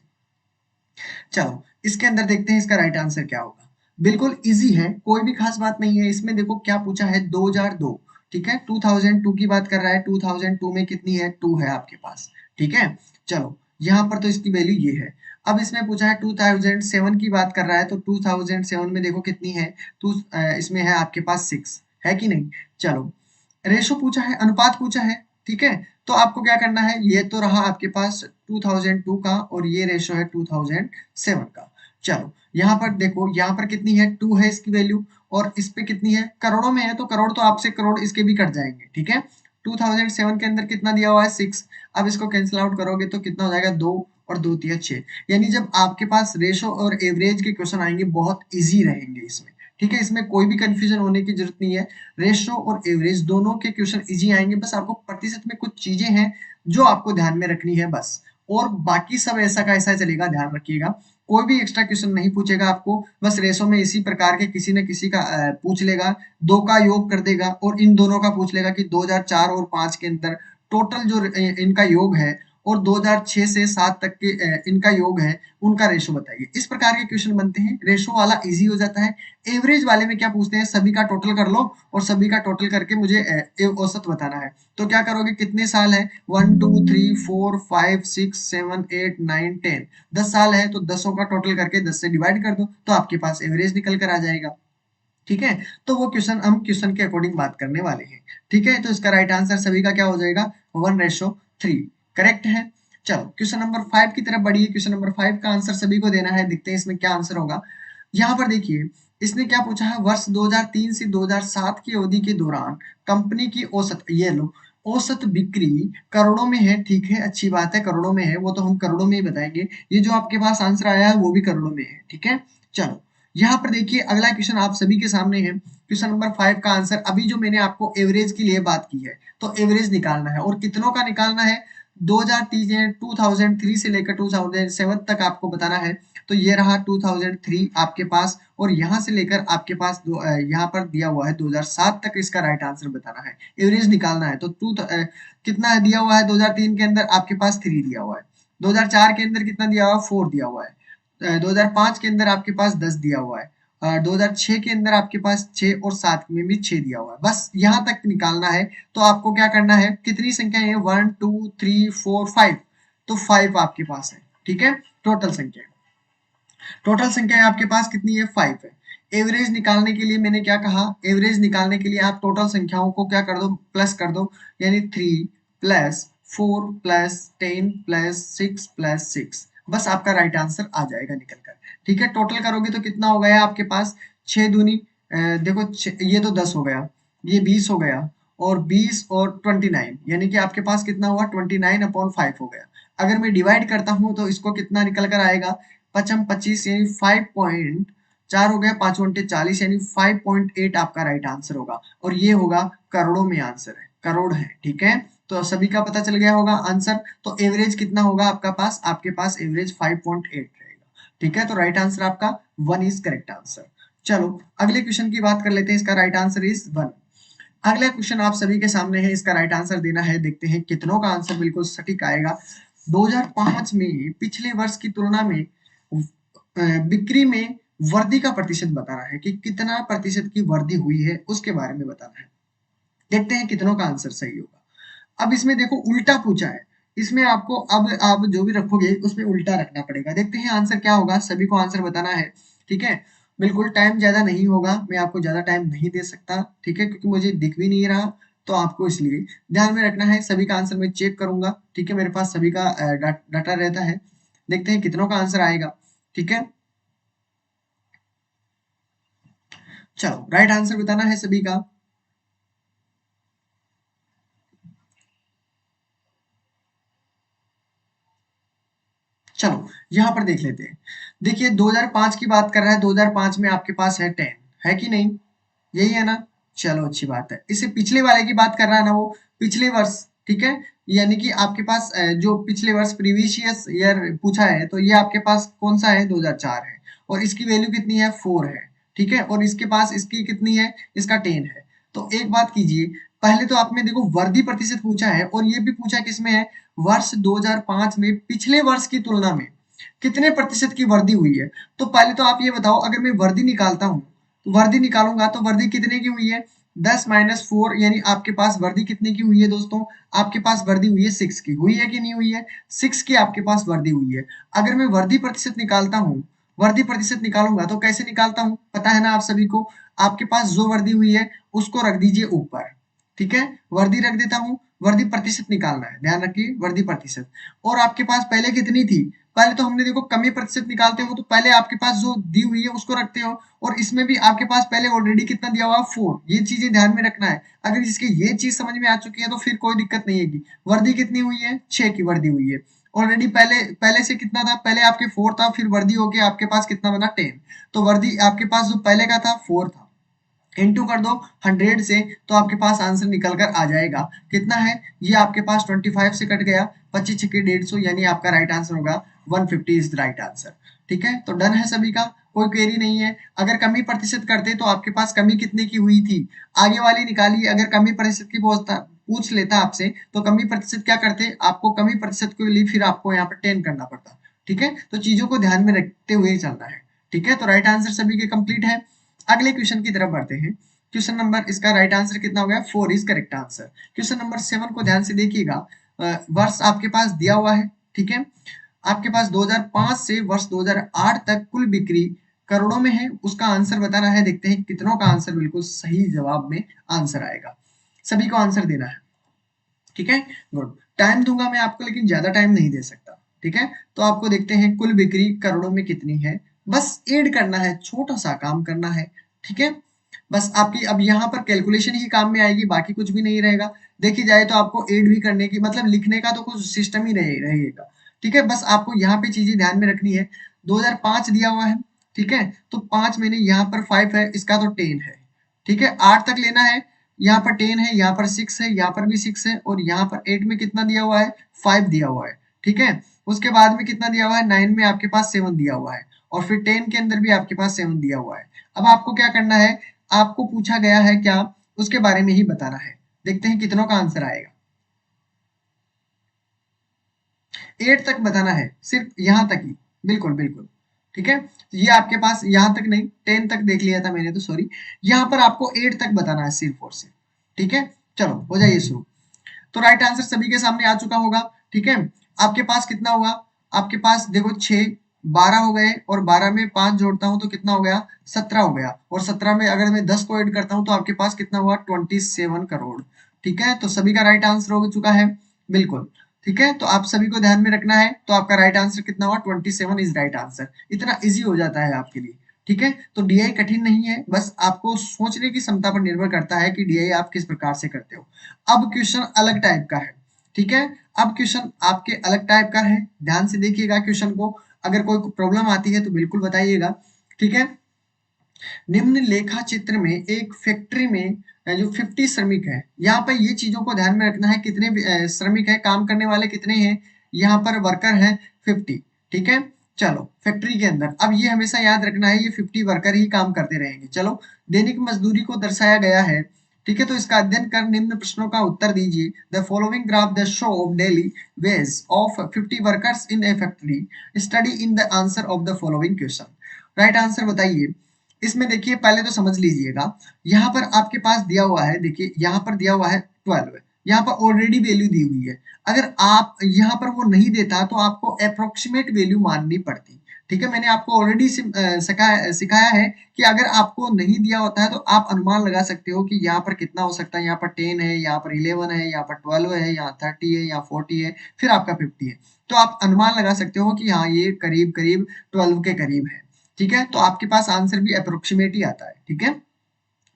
चलो इसके अंदर देखते हैं इसका राइट आंसर क्या होगा। बिल्कुल इजी है, कोई भी खास बात नहीं है इसमें। देखो क्या पूछा है, 2002। ठीक है, 2002 की बात कर रहा है, 2002 में कितनी है, 2 है आपके पास। ठीक है, चलो यहाँ पर तो इसकी वैल्यू ये है। अब इसमें पूछा है 2007 की बात कर रहा है, तो 2007 में देखो कितनी है, तो इसमें है आपके पास 6, है कि नहीं। चलो रेशो पूछा है, अनुपात पूछा है। ठीक है, तो आपको क्या करना है, ये तो रहा आपके पास 2002 का, और ये रेशो है 2007 का। चलो यहाँ पर देखो, यहाँ पर कितनी है 2 है इसकी वैल्यू, और इस पे कितनी है, करोड़ों में है तो करोड़ तो आपसे करोड़ इसके भी कट जाएंगे, ठीक है। 2007 के अंदर कितना दिया हुआ है 6, अब इसको कैंसिल आउट करोगे तो कितना हो जाएगा 2 और 2 तिया 6। यानी जब आपके पास रेशो और एवरेज के क्वेश्चन आएंगे बहुत इजी रहेंगे इसमें, ठीक है, इसमें कोई भी कंफ्यूजन होने की जरूरत नहीं है। रेशो और एवरेज दोनों के क्वेश्चन इजी आएंगे, बस आपको प्रतिशत में कुछ चीजें हैं जो आपको ध्यान में रखनी है बस, और बाकी सब ऐसा का ऐसा चलेगा, ध्यान रखिएगा। कोई भी एक्स्ट्रा क्वेश्चन नहीं पूछेगा आपको, बस रेशो में इसी प्रकार के किसी न किसी का पूछ लेगा, दो का योग कर देगा और इन दोनों का पूछ लेगा कि 2004 और 5 के अंदर टोटल जो इनका योग है और 2006 से 7 तक के इनका योग है, उनका रेशो बताइए। इस प्रकार के क्वेश्चन बनते हैं, रेशो वाला इजी हो जाता है। एवरेज वाले में क्या पूछते हैं, सभी का टोटल कर लो और सभी का टोटल करके मुझे औसत बताना है। तो क्या करोगे, कितने साल है, 1 2 3 4 5 6 7 8 9 10, 10 साल है तो 10 का टोटल करके 10 से डिवाइड कर दो तो आपके पास एवरेज निकल कर आ जाएगा, ठीक है। तो वो क्वेश्चन हम क्वेश्चन के अकॉर्डिंग बात करने वाले हैं, ठीक है। तो इसका राइट आंसर सभी का क्या हो जाएगा, 1:3, करेक्ट है। चलो क्वेश्चन नंबर 5 की तरफ बढ़िए। क्वेश्चन नंबर 5 का आंसर सभी को देना है, देखते हैं इसमें क्या आंसर होगा। यहाँ पर देखिए इसने क्या पूछा है, वर्ष 2003 से 2007 की अवधि के दौरान कंपनी की औसत, ये लो, औसत बिक्री करोड़ों में है, ठीक है, अच्छी बात है, करोड़ों में है, वो तो हम करोड़ों में ही बताएंगे। ये जो आपके पास आंसर आया है वो भी करोड़ों में है, ठीक है। चलो यहाँ पर देखिए अगला क्वेश्चन आप सभी के सामने है। क्वेश्चन नंबर 5 का आंसर, अभी जो मैंने आपको एवरेज के लिए बात की है, तो एवरेज निकालना है और कितनों का निकालना है, 2003 से लेकर 2007 तक आपको बताना है। तो ये रहा 2003 आपके पास, और यहाँ से लेकर आपके पास यहाँ पर दिया हुआ है 2007 तक, इसका राइट आंसर बताना है, एवरेज निकालना है। तो कितना दिया हुआ है, 2003 के अंदर आपके पास 3 दिया हुआ है, 2004 के अंदर कितना दिया हुआ है, 4 दिया हुआ है, 2005 के अंदर आपके पास 10 दिया हुआ है, 2006 के अंदर आपके पास 6 और 7 में भी 6 दिया हुआ है, बस यहाँ तक निकालना है। तो आपको क्या करना है, कितनी संख्या है, 1 2 3 4 5, तो 5 आपके पास है, ठीक है। टोटल संख्या, टोटल संख्या है आपके पास कितनी है, 5 है। एवरेज निकालने के लिए मैंने क्या कहा, एवरेज निकालने के लिए आप टोटल संख्याओं को क्या कर दो, प्लस कर दो, यानी 3 प्लस 4 प्लस 10 प्लस 6 प्लस 6, बस आपका राइट आंसर आ जाएगा निकल कर, ठीक है। टोटल करोगे तो कितना हो गया आपके पास, 6 दूनी देखो ये तो 10 हो गया, ये 20 हो गया, और 20 और 29, यानी कि आपके पास कितना हुआ, 29/5 हो गया। अगर मैं डिवाइड करता हूं तो इसको कितना निकल कर आएगा, पचम 25 यानी 5.4 हो गया, 5 × 40 यानी 5.8 आपका राइट आंसर होगा, और ये होगा करोड़ों में आंसर है, करोड़ है, ठीक है। तो सभी का पता चल गया होगा आंसर। तो एवरेज कितना होगा आपका पास, आपके पास एवरेज 5.8 रहेगा, ठीक है। तो राइट आंसर आपका 1 इज करेक्ट आंसर। चलो अगले क्वेश्चन की बात कर लेते हैं, इसका राइट आंसर इज 1। अगला क्वेश्चन आप सभी के सामने है, इसका राइट आंसर देना है, देखते हैं कितनों का आंसर बिल्कुल सटीक आएगा। 2005 में पिछले वर्ष की तुलना में बिक्री में वृद्धि का प्रतिशत बताना है, कि कितना प्रतिशत की वृद्धि हुई है उसके बारे में बताना है। देखते हैं कितनों का आंसर सही होगा। अब इसमें देखो उल्टा पूछा है, इसमें आपको अब आप जो भी रखोगे उसमें उल्टा रखना पड़ेगा। देखते हैं आंसर क्या होगा, सभी को आंसर बताना है, ठीक है। बिल्कुल टाइम ज्यादा नहीं होगा, मैं आपको ज्यादा टाइम नहीं दे सकता, ठीक है, क्योंकि मुझे दिख भी नहीं रहा, तो आपको इसलिए ध्यान में रखना है। सभी का आंसर मैं चेक करूंगा, ठीक है, मेरे पास सभी का डाटा रहता है। देखते हैं कितनों का आंसर आएगा, ठीक है। चलो राइट आंसर बताना है सभी का। चलो यहाँ पर देख लेते हैं। देखिए 2005 की बात कर रहा है, 2005 में आपके पास है 10, है कि नहीं, यही है ना। चलो अच्छी बात है। इसे पिछले वाले की बात कर रहा है ना, वो पिछले वर्ष, ठीक है, यानी कि आपके पास जो पिछले वर्ष प्रीवियस ईयर पूछा है, तो ये आपके पास कौन सा है, 2004 है, और इसकी वैल्यू कितनी है, 4 है, ठीक है, और इसके पास इसकी कितनी है, इसका 10 है। तो एक बात कीजिए, पहले तो आपने देखो वर्दी प्रतिशत पूछा है, और ये भी पूछा किसमें है, वर्ष 2005 में पिछले वर्ष की तुलना में कितने प्रतिशत की वृद्धि हुई है। तो पहले तो आप ये बताओ, अगर मैं वर्दी निकालता हूँ, तो वर्दी निकालूंगा तो वर्दी कितने की हुई है, 10 - 4, यानी आपके पास वर्दी कितने की हुई है दोस्तों, आपके पास वर्दी हुई है 6 की, हुई है कि नहीं हुई है, 6 की आपके पास वर्दी हुई है। अगर मैं वर्दी प्रतिशत निकालता हूँ, वर्दी प्रतिशत निकालूंगा तो कैसे निकालता हूँ, पता है ना आप सभी को, आपके पास जो वर्दी हुई है उसको रख दीजिए ऊपर, ठीक है, वर्दी रख देता हूँ, वर्दी प्रतिशत निकालना है, ध्यान रखिए वर्दी प्रतिशत। और आपके पास पहले कितनी थी, पहले तो हमने देखो कमी प्रतिशत निकालते हो तो पहले आपके पास जो दी हुई है उसको रखते हो, और इसमें भी आपके पास पहले ऑलरेडी कितना दिया हुआ है 4, ये चीजें ध्यान में रखना है। अगर इसकी ये चीज समझ में आ चुकी है तो फिर कोई दिक्कत नहीं है। वर्दी कितनी हुई है, 6 की वर्दी हुई है ऑलरेडी। पहले पहले से कितना था, पहले आपके 4 था, फिर वर्दी होके आपके पास कितना बना 10, तो वर्दी आपके पास जो पहले का था 4 था, इंटू कर दो 100 से, तो आपके पास आंसर निकल कर आ जाएगा। कितना है ये आपके पास 25 से कट गया, 25 छक्के 150, यानी आपका राइट आंसर होगा 150 इज द राइट आंसर। ठीक है, तो डन है सभी का, कोई क्वेरी नहीं है। अगर कमी प्रतिशत करते तो आपके पास कमी कितने की हुई थी, आगे वाली निकालिए। अगर कमी प्रतिशत की पूछ लेता आपसे तो कमी प्रतिशत क्या करते, आपको कमी प्रतिशत के लिए फिर आपको यहाँ पर 10 करना पड़ता। ठीक है, तो चीजों को ध्यान में रखते हुए चलना है। ठीक है, तो राइट आंसर सभी के कंप्लीट है। अगले क्वेश्चन की तरफ बढ़ते हैं। क्वेश्चन नंबर, इसका राइट आंसर कितना हो गया, 4 is correct answer. Question number 7 को ध्यान से देखिएगा। वर्ष आपके पास दिया हुआ है। ठीक है, आपके पास 2005 से वर्ष 2008 तक कुल बिक्री करोड़ों में है, उसका आंसर बताना है। देखते हैं कितनों का आंसर बिल्कुल सही जवाब में आंसर आएगा। सभी को आंसर देना है। ठीक है, गुड। टाइम दूंगा मैं आपको, लेकिन ज्यादा टाइम नहीं दे सकता। ठीक है, तो आपको देखते हैं कुल बिक्री करोड़ों में कितनी है, बस ऐड करना है, छोटा सा काम करना है। ठीक है, बस आपकी अब यहाँ पर कैलकुलेशन ही काम में आएगी, बाकी कुछ भी नहीं रहेगा। देखी जाए तो आपको ऐड भी करने की, मतलब लिखने का तो कुछ सिस्टम ही रहेगा। ठीक है, बस आपको यहाँ पे चीजें ध्यान में रखनी है। 2005 दिया हुआ है। ठीक है, तो 5 मैंने यहाँ पर 5 है, इसका तो 10 है। ठीक है, 8 तक लेना है, यहाँ पर 10 है, यहाँ पर 6 है, यहाँ पर भी 6 है, और यहाँ पर 8 में कितना दिया हुआ है, 5 दिया हुआ है। ठीक है, उसके बाद में कितना दिया हुआ है, 9 में आपके पास 7 दिया हुआ है, और फिर 10 के अंदर भी आपके पास 7 दिया हुआ है। अब आपको क्या करना है, आपको पूछा गया है क्या, उसके बारे में ही बताना है। देखते हैं कितनों का आंसर आएगा। 8 तक बताना है, सिर्फ यहाँ तक ही, बिल्कुल बिल्कुल। ठीक है, ये आपके पास यहाँ तक नहीं, 10 तक देख लिया था मैंने तो, सॉरी। यहाँ पर आपको 8 तक बताना है सिर्फ और सिर्फ। ठीक है, चलो हो जाइए शुरू। तो राइट आंसर सभी के सामने आ चुका होगा। ठीक है, आपके पास कितना हुआ, आपके पास देखो 6, 12 हो गए, और 12 में 5 जोड़ता हूं तो कितना हो गया, 17 हो गया, और 17 में अगर मैं 10 को ऐड करता हूं तो आपके पास कितना हुआ, 27 करोड़। ठीक है, तो सभी का राइट आंसर हो चुका है, बिल्कुल। ठीक है, तो आप सभी को ध्यान में रखना है। तो आपका राइट आंसर कितना हुआ, 27 इज राइट आंसर। इतना इजी हो जाता है आपके लिए। ठीक है, तो डीआई कठिन नहीं है, बस आपको सोचने की क्षमता पर निर्भर करता है कि डीआई आप किस प्रकार से करते हो। अब क्वेश्चन अलग टाइप का है। ठीक है, अब क्वेश्चन आपके अलग टाइप का है, ध्यान से देखिएगा क्वेश्चन को। अगर कोई प्रॉब्लम आती है तो बिल्कुल बताइएगा। ठीक है, निम्न लेखा चित्र में एक फैक्ट्री में जो 50 श्रमिक है, यहाँ पर ये चीजों को ध्यान में रखना है, कितने श्रमिक है, काम करने वाले कितने हैं, यहाँ पर वर्कर है 50। ठीक है, चलो फैक्ट्री के अंदर, अब ये हमेशा याद रखना है, ये 50 वर्कर ही काम करते रहेंगे। चलो, दैनिक मजदूरी को दर्शाया गया है। ठीक है, तो इसका अध्ययन कर निम्न प्रश्नों का उत्तर दीजिए। The following graph the show off daily ways of 50 workers in A factory, study in the answer of the following question. Right answer बताइए। इसमें देखिए पहले तो समझ लीजिएगा, यहाँ पर आपके पास दिया हुआ है, देखिए यहाँ पर दिया हुआ है 12, यहाँ पर ऑलरेडी वैल्यू दी हुई है। अगर आप यहाँ पर वो नहीं देता तो आपको अप्रोक्सीमेट वैल्यू माननी पड़ती। ठीक है, मैंने आपको ऑलरेडी सिखाया है कि अगर आपको नहीं दिया होता है तो आप अनुमान लगा सकते हो कि यहाँ पर कितना हो सकता है, यहाँ पर 10 है, यहाँ पर 11 है, यहाँ पर 12 है, यहाँ 30 है, यहाँ 40 है, फिर आपका 50 है। तो आप अनुमान लगा सकते हो कि हाँ ये करीब करीब 12 के करीब है। ठीक है, तो आपके पास आंसर भी अप्रोक्सीमेट ही आता है। ठीक है,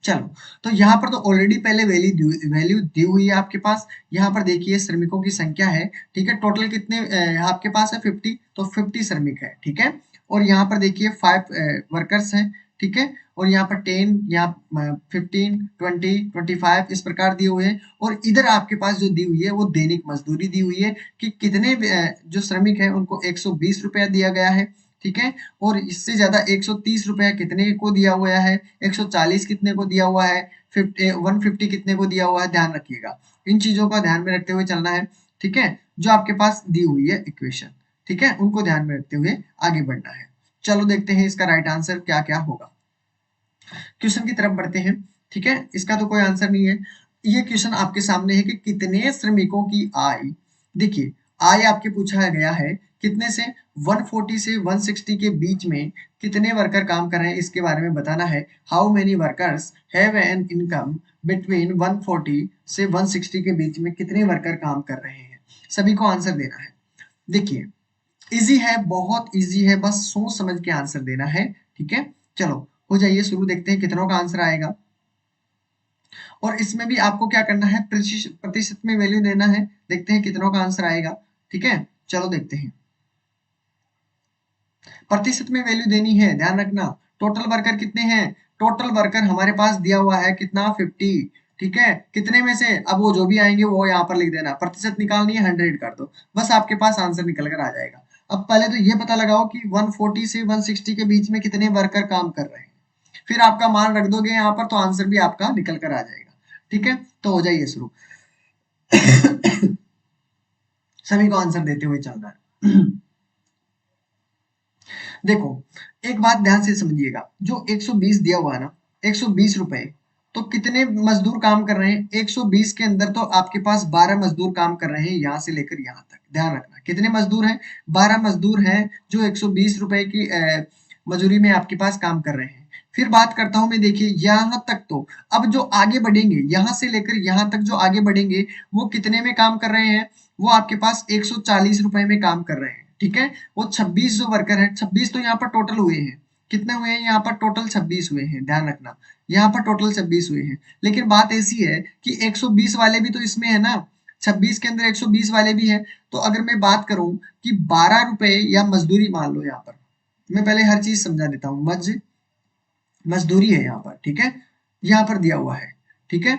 चलो, तो यहाँ पर तो ऑलरेडी पहले वैल्यू दी हुई है आपके पास। यहाँ पर देखिए श्रमिकों की संख्या है। ठीक है, टोटल कितने आपके पास है, 50, तो 50 श्रमिक है। ठीक है, और यहाँ पर देखिए 5 वर्कर्स हैं। ठीक है, और यहाँ पर 10, यहाँ 15, 20, 25 इस प्रकार दिए हुए हैं। और इधर आपके पास जो दी हुई है वो दैनिक मजदूरी दी हुई है कि कितने जो श्रमिक है उनको 120 रुपया दिया गया है। ठीक है, और इससे ज्यादा 130 रुपया कितने को दिया हुआ है, 140 कितने को दिया हुआ है, 150 कितने को दिया हुआ है, ध्यान रखिएगा। इन चीजों का ध्यान में रखते हुए चलना है। ठीक है, जो आपके पास दी हुई है इक्वेशन, ठीक है, उनको ध्यान में रखते हुए आगे बढ़ना है। चलो देखते हैं इसका राइट आंसर क्या क्या होगा। क्वेश्चन की तरफ बढ़ते हैं। ठीक है, इसका तो कोई आंसर नहीं है। ये क्वेश्चन आपके सामने है कि कितने श्रमिकों की आय, देखिए आय आपके पूछा गया है कितने से, 140 से 160 के बीच में कितने वर्कर काम कर रहे हैं, इसके बारे में बताना है। How many workers have an income between 140 से 160 के बीच में कितने वर्कर काम कर रहे हैं, सभी को आंसर देना है। देखिए इजी है, बहुत इजी है, बस सोच समझ के आंसर देना है। ठीक है, चलो हो जाइए शुरू, देखते हैं कितनों का आंसर आएगा। और इसमें भी आपको क्या करना है, प्रतिशत में वैल्यू देना है। देखते हैं कितनों का आंसर आएगा। ठीक है, चलो देखते हैं। प्रतिशत में वैल्यू देनी है, ध्यान रखना। टोटल वर्कर कितने हैं, टोटल वर्कर हमारे पास दिया हुआ है कितना, 50। ठीक है, कितने में से, अब वो जो भी आएंगे वो यहाँ पर लिख देना, प्रतिशत निकालनी है 100 कर दो, बस आपके पास आंसर निकल कर आ जाएगा। अब पहले तो ये पता लगाओ कि 140 से 160 के बीच में कितने वर्कर काम कर रहे हैं, फिर आपका मान रख दोगे यहाँ पर तो आंसर भी आपका निकल कर आ जाएगा। ठीक है, तो हो जाइए शुरू। सभी को आंसर देते हुए चलना है। देखो, एक बात ध्यान से समझिएगा, जो 120 दिया हुआ है ना, 120 रुपए, तो कितने मजदूर काम कर रहे हैं, 120 के अंदर तो आपके पास 12 मजदूर काम कर रहे हैं, यहां से लेकर यहां तक। ध्यान रखना कितने मजदूर हैं, 12 मजदूर हैं जो 120 रुपए की मजूरी में आपके पास काम कर रहे हैं। फिर बात करता हूं मैं, देखिए यहां तक, तो अब जो आगे बढ़ेंगे यहां से लेकर यहां तक जो आगे बढ़ेंगे वो कितने में काम कर रहे हैं, वो आपके पास 140 रुपए में काम कर रहे हैं। ठीक है, वो 26 जो वर्कर है, 26 तो यहाँ पर टोटल हुए हैं, कितने हुए हैं यहाँ पर, टोटल 26 हुए हैं, ध्यान रखना, यहाँ पर टोटल 26 हुए हैं। लेकिन बात ऐसी है कि 120 वाले भी तो इसमें है ना, 26 के अंदर 120 वाले भी है। तो अगर मैं बात करूं कि 12 रुपए या मजदूरी मान लो, यहाँ पर मैं पहले हर चीज समझा देता हूँ, मजदूरी है यहाँ पर। ठीक है, यहाँ पर दिया हुआ है। ठीक है,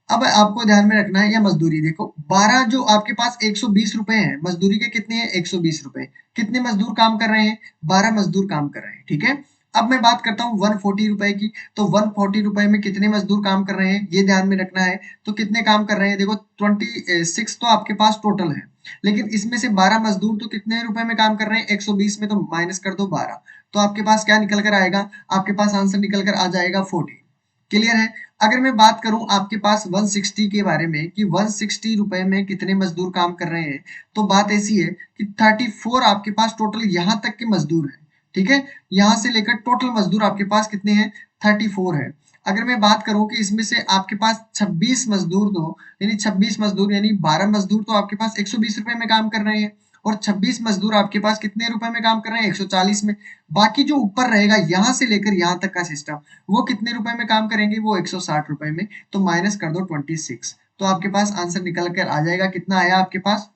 अब आपको ध्यान में रखना है, या मजदूरी देखो, 12 जो आपके पास 120 रुपए हैं, मजदूरी के कितने हैं, 120 रुपए, कितने मजदूर काम कर रहे हैं, 12 मजदूर काम कर रहे हैं। ठीक है, अब मैं बात करता हूँ 140 रुपए की, तो 140 रुपए में कितने मजदूर काम कर रहे हैं, ये ध्यान में रखना है। तो कितने काम कर रहे हैं, देखो 26 तो आपके पास टोटल है, लेकिन इसमें से 12 मजदूर तो कितने रुपए में काम कर रहे हैं, 120 में तो माइनस कर दो 12, तो आपके पास क्या निकल कर आएगा, आपके पास आंसर निकल कर आ जाएगा 40। क्लियर है। अगर मैं बात करूं आपके पास 160 के बारे में कि 160 रुपए में कितने मजदूर काम कर रहे हैं, तो बात ऐसी है कि 34 आपके पास टोटल यहां तक के मजदूर हैं। ठीक है, यहां से लेकर टोटल मजदूर आपके पास कितने हैं, 34 है। अगर मैं बात करूं कि इसमें से आपके पास 26 मजदूर दो, यानी 26 मजदूर यानी 12 मजदूर तो आपके पास 120 रुपए में काम कर रहे हैं, और 26 मजदूर आपके पास कितने रुपए में काम कर रहे हैं, 140 में। बाकी जो ऊपर रहेगा यहां से लेकर यहां तक का सिस्टम, वो कितने रुपए में काम करेंगे, वो 160 रुपए में, तो माइनस कर दो 26, तो आपके पास आंसर निकल कर आ जाएगा, कितना आया आपके पास,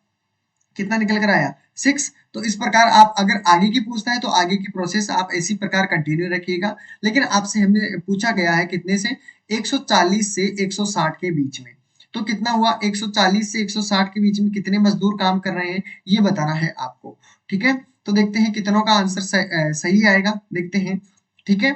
कितना निकल कर आया, 6। तो इस प्रकार आप अगर आगे की पूछता है तो आगे की प्रोसेस आप इसी प्रकार कंटिन्यू रखिएगा। लेकिन आपसे हमने पूछा गया है कितने से, 140 से 160 के बीच में, तो कितना हुआ, 140 से 160 के बीच में कितने मजदूर काम कर रहे हैं, ये बताना है आपको। ठीक है, तो देखते हैं कितनों का आंसर सही आएगा, देखते हैं। ठीक है,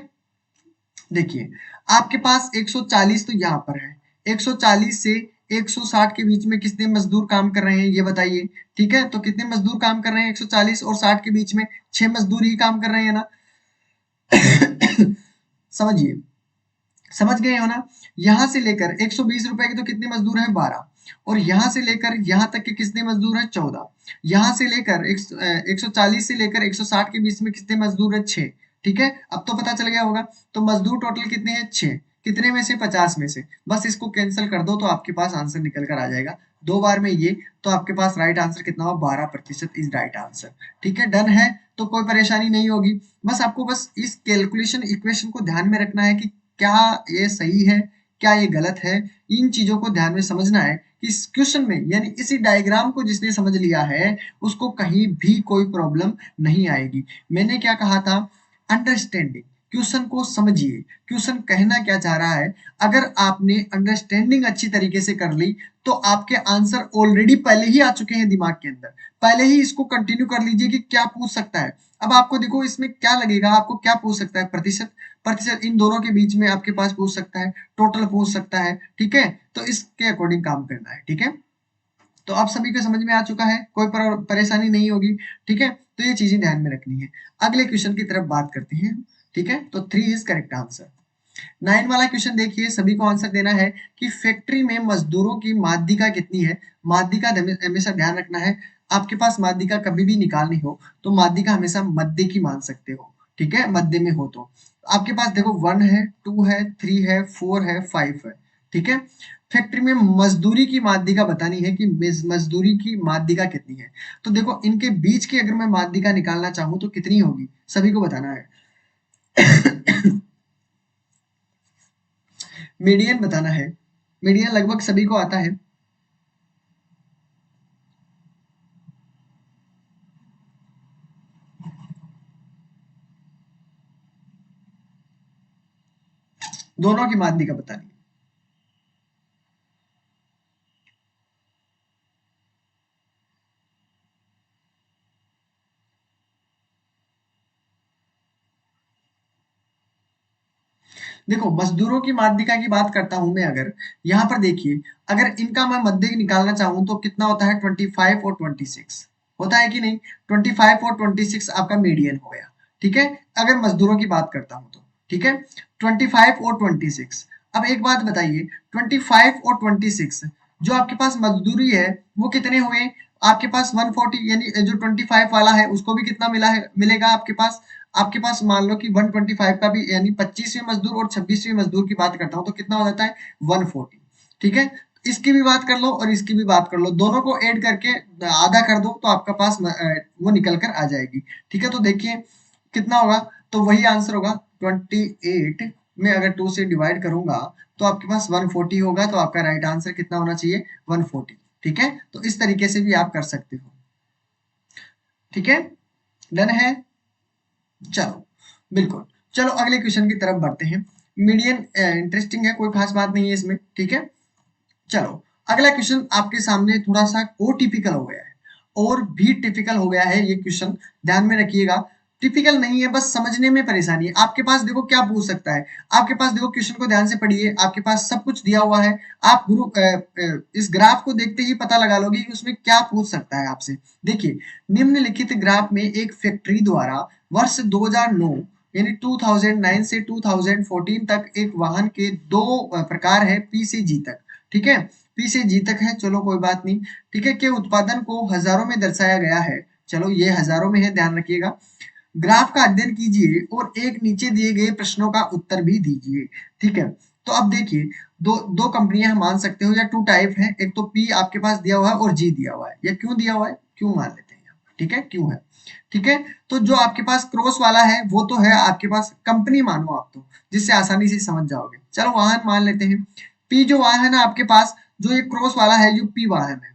देखिए आपके पास 140 तो यहाँ पर है, 140 से 160 के बीच में कितने मजदूर काम कर रहे हैं, ये बताइए। ठीक है, तो कितने मजदूर काम कर रहे हैं 140 और 60 के बीच में, 6 मजदूर ही काम कर रहे हैं ना। समझिए, समझ गए हो ना। यहां से लेकर 120 रुपए के तो कितने मजदूर हैं, 12, और यहां से लेकर यहां तक के कितने मजदूर हैं, 14। यहां से लेकर 140 से लेकर 160 के बीच में कितने मजदूर हैं, 6। ठीक है, अब तो पता चल गया होगा। तो मजदूर टोटल कितने हैं, 6, कितने में से, 50 में से, बस इसको कैंसिल कर दो तो आपके पास आंसर निकल कर आ जाएगा, 2 बार में ये, तो आपके पास राइट आंसर कितना हुआ, 12% इज राइट आंसर। ठीक है, डन है, तो कोई परेशानी नहीं होगी। बस आपको बस इस कैलकुलेशन इक्वेशन को ध्यान में रखना है कि क्या ये सही है, क्या ये गलत है, इन चीजों को ध्यान में समझना है कि इस क्वेश्चन में, यानी इसी डायग्राम को जिसने समझ लिया है उसको कहीं भी कोई प्रॉब्लम नहीं आएगी। मैंने क्या कहा था, अंडरस्टैंडिंग, क्वेश्चन को समझिए, क्वेश्चन कहना क्या चाह रहा है। अगर आपने अंडरस्टैंडिंग अच्छी तरीके से कर ली तो आपके आंसर ऑलरेडी पहले ही आ चुके हैं दिमाग के अंदर, पहले ही इसको कंटिन्यू कर लीजिए कि क्या पूछ सकता है। अब आपको देखो इसमें क्या लगेगा, आपको क्या पूछ सकता है, प्रतिशत, प्रतिशत इन दोनों के बीच में आपके पास पूछ सकता है, टोटल पूछ सकता है। ठीक है, तो इसके अकॉर्डिंग काम करना है। ठीक है, तो आप सभी को समझ में आ चुका है, कोई परेशानी नहीं होगी। ठीक है, तो ये चीजें ध्यान में रखनी है। अगले क्वेश्चन की तरफ बात करते हैं। ठीक है, तो 3 इज करेक्ट आंसर। 9 वाला क्वेश्चन देखिए, सभी को आंसर देना है कि फैक्ट्री में मजदूरों की माध्यिका कितनी है। माध्यिका हमेशा ध्यान रखना है, आपके पास माध्यिका कभी भी निकालनी हो तो माध्यिका हमेशा मध्य की मान सकते हो। ठीक है, मध्य में हो तो आपके पास देखो 1 है, 2 है, 3 है, 4 है, 5 है। ठीक है। फैक्ट्री में मजदूरी की माध्यिका बतानी है कि मजदूरी की माध्यिका कितनी है। तो देखो इनके बीच की अगर मैं माध्यिका निकालना चाहूं तो कितनी होगी, सभी को बताना है। मीडियन बताना है, मीडियन लगभग सभी को आता है। दोनों की माध्यिका बतानी है। देखो मजदूरों की माध्यिका की बात करता हूं मैं, अगर यहाँ पर देखिए, अगर इनका मैं मध्य निकालना चाहूं तो कितना होता है, 25 और 26 होता है कि नहीं। 25 और 26 आपका मीडियन हो गया, ठीक है, अगर मजदूरों की बात करता हूं तो। ठीक है, 25 और 26। अब एक बात बताइए, 25 और 26 जो आपके पास मजदूरी है वो कितने हुए आपके पास, 140, यानी जो 25 वाला है उसको भी कितना मिला है, मिलेगा आपके पास। आपके पास मान लो कि 125 का भी, यानी 25वें मजदूर और 26वें मजदूर की बात करता हूं तो कितना हो जाता है, 140। ठीक है, इसकी भी बात कर लो और इसकी भी बात कर लो, दोनों को ऐड करके आधा कर दो तो आपका पास वो निकल कर आ जाएगी। ठीक है, तो देखिए कितना होगा, तो वही आंसर होगा 28 में अगर 2 से डिवाइड करूंगा तो आपके पास 140 होगा, तो आपका राइट आंसर कितना होना चाहिए, 140। ठीक है, तो इस तरीके से भी आप कर सकते हो। ठीक है, डन है। चलो बिल्कुल, चलो अगले क्वेश्चन की तरफ बढ़ते हैं। मीडियन इंटरेस्टिंग है, कोई खास बात नहीं है इसमें। ठीक है, चलो अगला क्वेश्चन आपके सामने थोड़ा सा और टिपिकल हो गया है, और भी टिपिकल हो गया है ये क्वेश्चन, ध्यान में रखिएगा। टिपिकल नहीं है, बस समझने में परेशानी है। आपके पास देखो क्या पूछ सकता है, आपके पास देखो क्वेश्चन को ध्यान से पढ़िए, आपके पास सब कुछ दिया हुआ है। आप इस ग्राफ को देखते ही पता लगा लोगे कि उसमें क्या पूछ सकता है आपसे। देखिए, निम्नलिखित ग्राफ में एक फैक्ट्री द्वारा वर्ष 2009 यानी 2009 से 2014 तक एक वाहन के दो प्रकार है, पी से जी तक। ठीक है, पी से जी तक है, चलो कोई बात नहीं। ठीक है, के उत्पादन को हजारों में दर्शाया गया है, चलो ये हजारों में है, ध्यान रखिएगा। ग्राफ का अध्ययन कीजिए और एक नीचे दिए गए प्रश्नों का उत्तर भी दीजिए। ठीक है, तो अब देखिए, दो दो कंपनियां हम मान सकते हो, या टू टाइप है, एक तो पी आपके पास दिया हुआ है और जी दिया हुआ है, या क्यों दिया हुआ है, क्यों मान लेते हैं यहाँ पर। ठीक है, क्यों है। ठीक है, तो जो आपके पास क्रॉस वाला है वो तो है आपके पास कंपनी, मानो आप तो, जिससे आसानी से समझ जाओगे। चलो वाहन मान लेते हैं, पी जो वाहन है आपके पास, जो ये क्रॉस वाला है, जो पी वाहन है।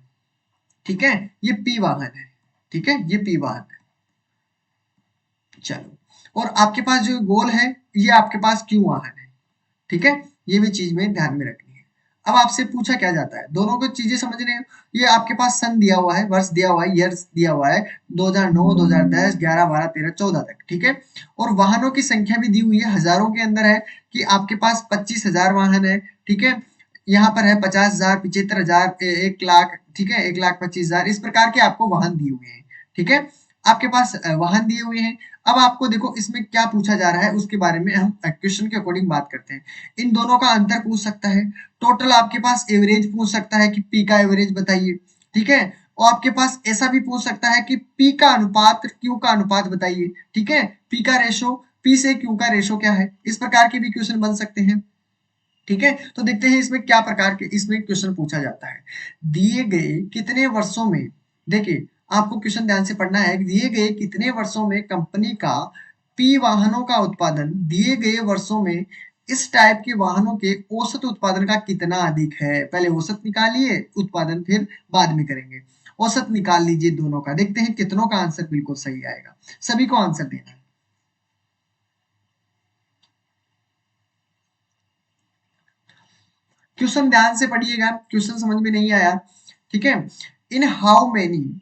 ठीक है, ये पी वाहन है। ठीक है, ये पी वाहन है। चलो, और आपके पास जो गोल है, ये आपके पास क्यू वाहन है। ठीक है, ये भी चीज में ध्यान में रखनी है। अब आपसे पूछा क्या जाता है, दोनों को चीजें समझने हैं। ये आपके पास सन दिया हुआ है, वर्ष दिया हुआ है, ईयर्स दिया हुआ है, 2009, 2010, 11, 12, 13, 14 तक। ठीक है, और वाहनों की संख्या भी दी हुई है, हजारों के अंदर है, कि आपके पास 25,000 वाहन है। ठीक है, यहाँ पर है 50,000, 75,000, 1 लाख। ठीक है, 1,25,000, इस प्रकार के आपको वाहन दिए हुए हैं। ठीक है, आपके पास वाहन दिए हुए हैं। अब आपको देखो इसमें क्या पूछा जा रहा है उसके बारे में हम क्वेश्चन के अकॉर्डिंग बात करते हैं। इन दोनों का अंतर पूछ सकता है, टोटल आपके पास एवरेज पूछ सकता है कि पी का एवरेज बताइए। ठीक है, और आपके पास ऐसा भी पूछ सकता है कि पी का अनुपात क्यू का अनुपात बताइए। ठीक है, पी का रेशो, पी से क्यू का रेशो क्या है, इस प्रकार के भी क्वेश्चन बन सकते हैं। ठीक है, तो देखते हैं इसमें क्या प्रकार के इसमें क्वेश्चन पूछा जाता है। दिए गए कितने वर्षों में, देखिए आपको क्वेश्चन ध्यान से पढ़ना है, दिए गए कितने वर्षों में कंपनी का पी वाहनों का उत्पादन दिए गए वर्षों में इस टाइप के वाहनों के औसत उत्पादन का कितना अधिक है। पहले औसत निकालिए, उत्पादन फिर बाद में करेंगे। औसत निकाल लीजिए दोनों का, देखते हैं कितनों का आंसर बिल्कुल सही आएगा। सभी को आंसर देना है। क्वेश्चन ध्यान से पढ़िएगा, क्वेश्चन समझ में नहीं आया। ठीक है, इन how many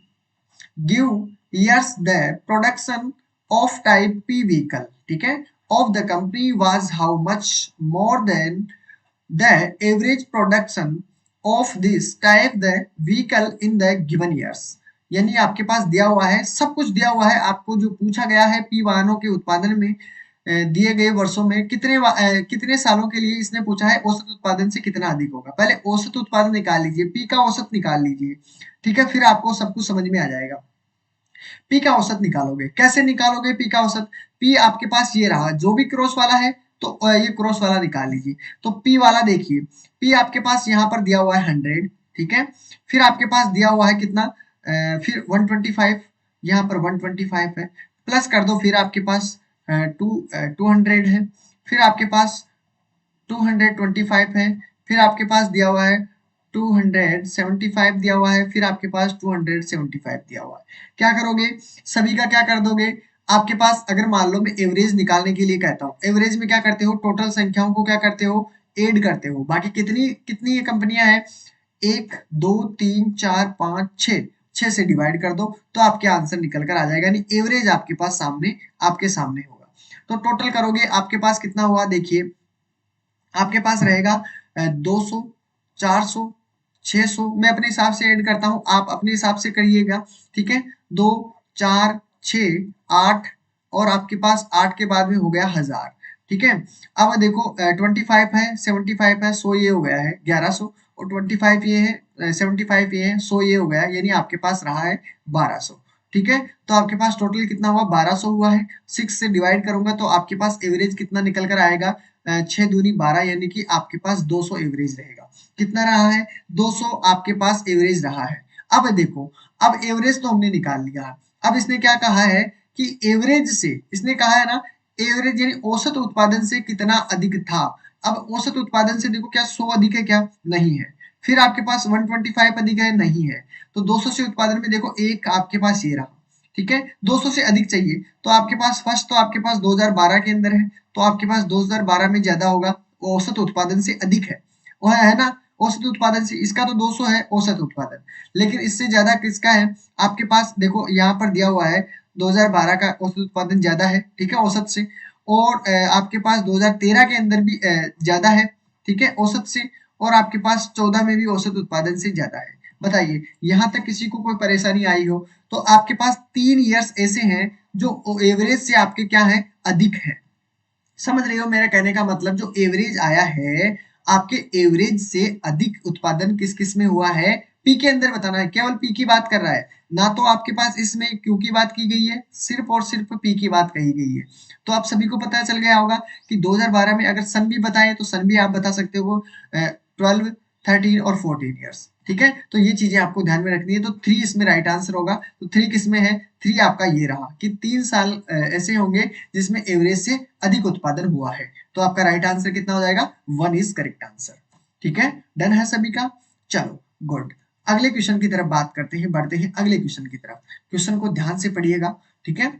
give years the production of type P vehicle, ठीक है, of the company was how much more than the average production of this type the vehicle in the given years। यानी आपके पास दिया हुआ है, सब कुछ दिया हुआ है, आपको जो पूछा गया है पी वाहनों के उत्पादन में दिए गए वर्षों में कितने सालों के लिए इसने पूछा है, औसत उत्पादन से कितना अधिक होगा। पहले औसत उत्पादन निकाल लीजिए, पी का औसत निकाल लीजिए। ठीक है, फिर आपको सब कुछ समझ में आ जाएगा। पी का औसत निकालोगे, कैसे निकालोगे पी का औसत, पी आपके पास ये रहा, जो भी क्रॉस वाला है तो ये क्रॉस वाला निकाल लीजिए। तो P वाला देखिए, P आपके पास यहाँ पर दिया हुआ है 100, ठीक है। फिर आपके पास दिया हुआ है कितना, फिर 125, यहाँ पर 125 है, प्लस कर दो, फिर आपके पास 200 है, फिर आपके पास 225 है, फिर आपके पास दिया हुआ है 275 दिया हुआ है, फिर आपके पास 275 दिया हुआ है। क्या करोगे, सभी का क्या कर दोगे, आपके पास अगर मान लो मैं एवरेज निकालने के लिए कहता हूँ, एवरेज में क्या करते हो, टोटल संख्याओं को क्या करते हो, ऐड करते हो। बाकी कितनी कितनी ये कंपनियां हैं, 1 2 3 4 5 6, 6 से डिवाइड कर दो तो आपके आंसर निकल कर आ जाएगा, यानी एवरेज आपके पास सामने, आपके सामने होगा। तो टोटल करोगे आपके पास कितना हुआ, देखिए आपके पास रहेगा 200, 400, 600। मैं अपने हिसाब से ऐड करता हूँ, आप अपने हिसाब से करिएगा, ठीक है। 2 4 6 8, और आपके पास 8 के बाद में हो गया 1000, ठीक है। अब देखो 25 है, 75 है, 100 ये हो गया है 1100, और 25 ये है, 75 ये है, 100 ये हो गया, यानी आपके पास रहा है 1200, ठीक है। तो आपके पास टोटल कितना हुआ, 1200 हुआ है। 6 से डिवाइड करूंगा तो आपके पास एवरेज कितना निकल कर आएगा, 6 दूनी 12, यानी कि आपके पास 200 एवरेज रहेगा। कितना रहा है, 200 आपके पास एवरेज रहा है। अब देखो, अब एवरेज तो हमने निकाल लिया, अब इसने क्या कहा है कि एवरेज से, इसने कहा है ना, एवरेज यानी औसत उत्पादन से कितना अधिक था। अब औसत उत्पादन से देखो, क्या 100 अधिक है, क्या नहीं है। फिर आपके पास 125 अधिक है, नहीं है। तो 200 से उत्पादन में देखो, एक आपके पास ये रहा, ठीक है। 200 से अधिक चाहिए तो आपके पास फर्स्ट, तो आपके पास 2012 के अंदर है, तो आपके पास 2012 में ज्यादा होगा, औसत उत्पादन से अधिक है, वो है ना। औसत उत्पादन से इसका तो 200 है औसत उत्पादन, लेकिन इससे ज्यादा किसका है, आपके पास देखो यहाँ पर दिया हुआ है 2012 का औसत उत्पादन ज्यादा है, ठीक है, औसत से। और आपके पास 2013 के अंदर भी ज्यादा है, ठीक है, औसत से। और आपके पास 14 में भी औसत उत्पादन से ज्यादा है। बताइए, यहाँ तक किसी को कोई परेशानी आई हो, तो आपके पास 3 इयर्स ऐसे हैं जो एवरेज से आपके क्या है, अधिक है। समझ रहे हो मेरा कहने का मतलब, जो एवरेज आया है, आपके एवरेज से अधिक उत्पादन किस किस में हुआ है, पी के अंदर बताना है, केवल पी की बात कर रहा है ना, तो आपके पास इसमें क्यू की बात की गई है, सिर्फ और सिर्फ पी की बात कही गई है। तो आप सभी को पता चल गया होगा कि 2012 में अगर सन भी बताएं तो सन भी आप बता सकते हो, 12, 13 और 14 इयर्स, ठीक है। तो ये चीजें आपको ध्यान में रखनी है। तो 3 इसमें राइट आंसर होगा। तो 3 किस में है, 3 आपका ये रहा कि 3 साल ऐसे होंगे जिसमें एवरेज से अधिक उत्पादन हुआ है। तो आपका राइट आंसर कितना हो जाएगा, 1 इज करेक्ट आंसर, ठीक है। डन है सभी का, चलो गुड। अगले क्वेश्चन की तरफ बात करते हैं, बढ़ते हैं अगले क्वेश्चन की तरफ। क्वेश्चन को ध्यान से पढ़िएगा, ठीक है।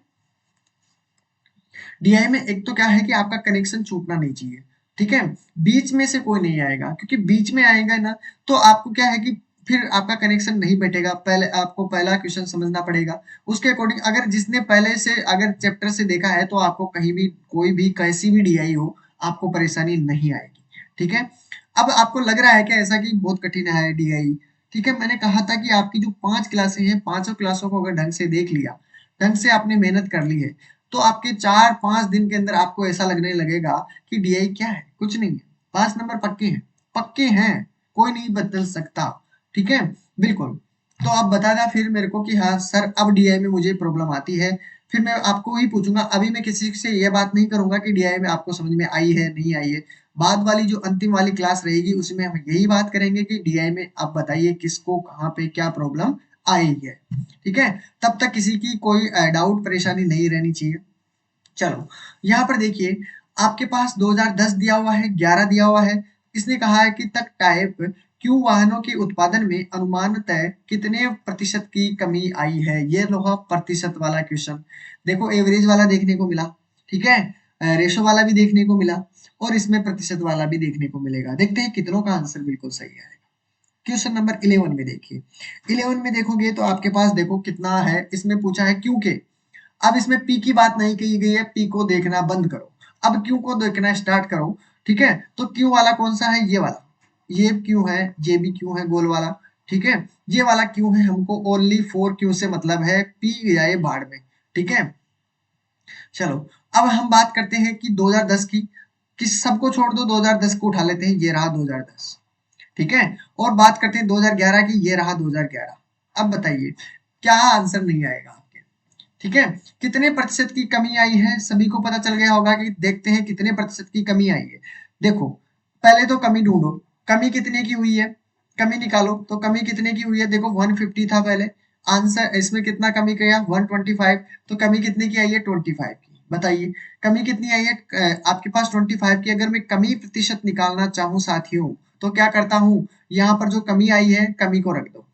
डीआई में एक तो क्या है कि आपका कनेक्शन छूटना नहीं चाहिए, ठीक है। बीच में से कोई नहीं आएगा, क्योंकि बीच में आएगा ना तो आपको क्या है कि फिर आपका कनेक्शन नहीं बैठेगा। पहले आपको पहला क्वेश्चन समझना पड़ेगा, उसके अकॉर्डिंग अगर जिसने पहले से अगर चैप्टर से देखा है तो आपको कहीं भी कोई भी कैसी भी डीआई हो आपको परेशानी नहीं आएगी, ठीक है। अब आपको लग रहा है कि ऐसा कि बहुत कठिन है डीआई, ठीक है। मैंने कहा था कि आपकी जो 5 क्लासें हैं, पांचों क्लासों को अगर ढंग से देख लिया, ढंग से आपने मेहनत कर ली है, तो आपके 4-5 दिन के अंदर आपको ऐसा लगने लगेगा कि डीआई क्या है, कुछ नहीं है। 5 नंबर पक्के हैं, पक्के हैं, कोई नहीं बदल सकता, ठीक है, बिल्कुल। तो आप बताना फिर मेरे को कि हाँ सर अब डीआई में मुझे प्रॉब्लम आती है, फिर मैं आपको वही पूछूंगा। अभी मैं किसी से ये बात नहीं करूंगा कि डीआई में आपको समझ में आई है नहीं आई है। बाद वाली जो अंतिम वाली क्लास रहेगी उसमें हम यही बात करेंगे कि डीआई में आप बताइए किसको कहाँ पे क्या प्रॉब्लम आई है, ठीक है। तब तक किसी की कोई डाउट परेशानी नहीं रहनी चाहिए। चलो, यहाँ पर देखिए आपके पास 2010 दिया हुआ है, 11 दिया हुआ है। इसने कहा है कि तक टाइप क्यू वाहनों के उत्पादन में अनुमानतः कितने प्रतिशत की कमी आई है। ये रहा प्रतिशत वाला क्वेश्चन। देखो एवरेज वाला देखने को मिला, ठीक है, रेशो वाला भी देखने को मिला, और इसमें प्रतिशत वाला भी देखने को मिलेगा। देखते हैं कितनों का आंसर बिल्कुल सही आएगा। क्वेश्चन नंबर 11 में देखिए, 11 में देखोगे तो आपके पास देखो कितना है, इसमें पूछा है क्यू के। अब इसमें पी की बात नहीं कही गई है, पी को देखना बंद करो, अब क्यू को देखना स्टार्ट करो, ठीक है। तो क्यू वाला कौन सा है, ये वाला, ये क्यू है, ये भी क्यू है गोल वाला, ठीक है। ये वाला क्यू है, हमको ओनली 4 क्यू से मतलब है, पी जाए बाढ़ में, ठीक है। चलो, अब हम बात करते हैं कि 2010 की, कि सबको छोड़ दो, 2010 को उठा लेते हैं, ये रहा 2010, ठीक है। और बात करते हैं 2011 की, ये रहा 2011। अब बताइए क्या आंसर नहीं आएगा आपके, ठीक है, कितने प्रतिशत की कमी आई है सभी को पता चल गया होगा कि देखते हैं कितने प्रतिशत की कमी आई है। देखो, पहले तो कमी ढूंढो, कमी कितने की हुई है, कमी निकालो। तो कमी कितने की हुई है, देखो 150 था पहले, आंसर इसमें कितना कमी किया 125, तो कमी कितने की आई है 25 की। बताइए कमी कितनी आई है, आपके पास 25 की। अगर मैं कमी प्रतिशत निकालना चाहूँ साथियों, तो क्या करता हूँ, यहाँ पर जो कमी आई है कमी को रख दो,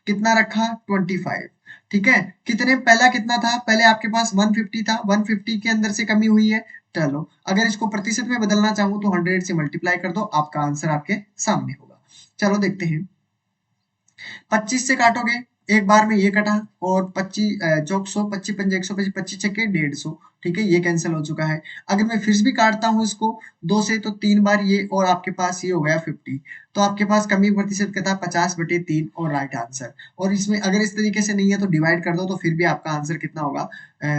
कितना रखा 25। ठीक है, कितने पहला कितना था, पहले आपके पास 150 था, 150 के अंदर से कमी हुई है। चलो अगर इसको प्रतिशत में बदलना चाहूँ तो 100 से मल्टीप्लाई कर दो, आपका आंसर आपके सामने होगा। चलो देखते हैं, 25 से काटोगे, एक बार में ये कटा, और 25 चौक 100, 25 पंजे 125, 25 छक्के 150। ठीक है, ये कैंसिल हो चुका है। अगर मैं फिर भी काटता हूँ इसको 2 से, तो 3 बार ये, और आपके पास ये हो गया 50। तो आपके पास कमी प्रतिशत कितना 50/3 और राइट आंसर। और इसमें अगर इस तरीके से नहीं है तो डिवाइड कर दो, तो फिर भी आपका आंसर कितना होगा,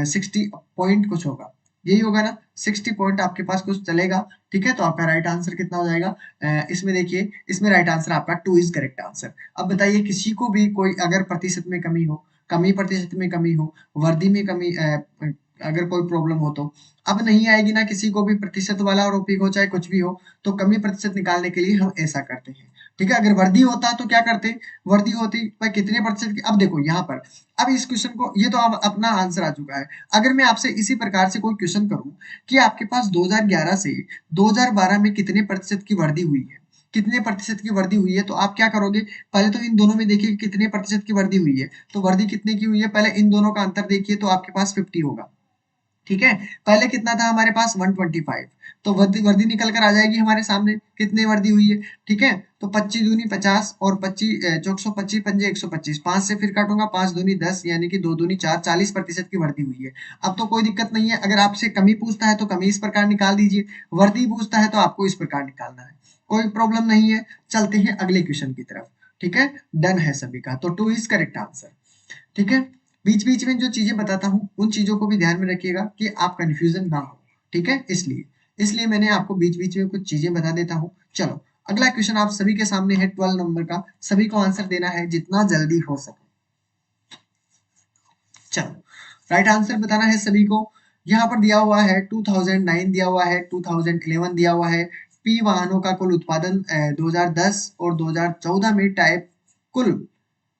60 पॉइंट कुछ होगा, यही होगा ना, 60 पॉइंट आपके पास कुछ चलेगा। ठीक है, तो आपका राइट आंसर कितना हो जाएगा, इसमें देखिए, इसमें राइट आंसर आपका 2 इज करेक्ट आंसर। अब बताइए किसी को भी कोई अगर प्रतिशत में कमी हो, कमी प्रतिशत में कमी हो, वर्दी में कमी, अगर कोई प्रॉब्लम हो, तो अब नहीं आएगी ना किसी को भी, प्रतिशत वाला और ओपी हो चाहे कुछ भी हो, तो कमी प्रतिशत निकालने के लिए हम ऐसा करते हैं। ठीक है, अगर वर्दी होता तो क्या करते, वर्दी होती पर कितने प्रतिशत की, अब देखो यहाँ पर, अब इस क्वेश्चन को, ये तो अब अपना आंसर आ चुका है। अगर मैं आपसे इसी प्रकार से कोई क्वेश्चन करूं कि आपके पास 2011 से 2012 में कितने प्रतिशत की वृद्धि हुई है, कितने प्रतिशत की वृद्धि हुई है, तो आप क्या करोगे, पहले तो इन दोनों में देखिए कितने प्रतिशत की वृद्धि हुई है, तो वृद्धि कितने की हुई है, पहले इन दोनों का अंतर देखिए, तो आपके पास 50 होगा। ठीक है, पहले कितना था हमारे पास 125, तो वर्दी वर्दी निकल कर आ जाएगी हमारे सामने, कितने वर्दी हुई है। ठीक है, तो 25 दूनी 50 और 25 चौक 125 पंजे 125, 5 से फिर काटूंगा, 5 दूनी 10 यानी कि 2 दूनी 4, 40% की वृद्धि हुई है। अब तो कोई दिक्कत नहीं है, अगर आपसे कमी पूछता है तो कमी इस प्रकार निकाल दीजिए, वर्दी पूछता है तो आपको इस प्रकार निकालना है, कोई प्रॉब्लम नहीं है। चलते हैं अगले क्वेश्चन की तरफ। ठीक है, डन है सभी का, तो 2 इज करेक्ट आंसर। ठीक है, बीच बीच में जो चीजें बताता हूँ उन चीजों को भी ध्यान में रखिएगा कि आप कंफ्यूजन ना हो। ठीक है, इसलिए इसलिए मैंने आपको बीच बीच में कुछ चीजें बता देता हूँ। चलो अगला क्वेश्चन आप सभी के सामने है, 12 नंबर का, सभी को आंसर देना है जितना जल्दी हो सके। चलो राइट आंसर बताना है सभी को। यहाँ पर दिया हुआ है 2009 दिया हुआ है, 2011 दिया हुआ है। पी वाहनों का कुल उत्पादन 2010 और 2014 में टाइप कुल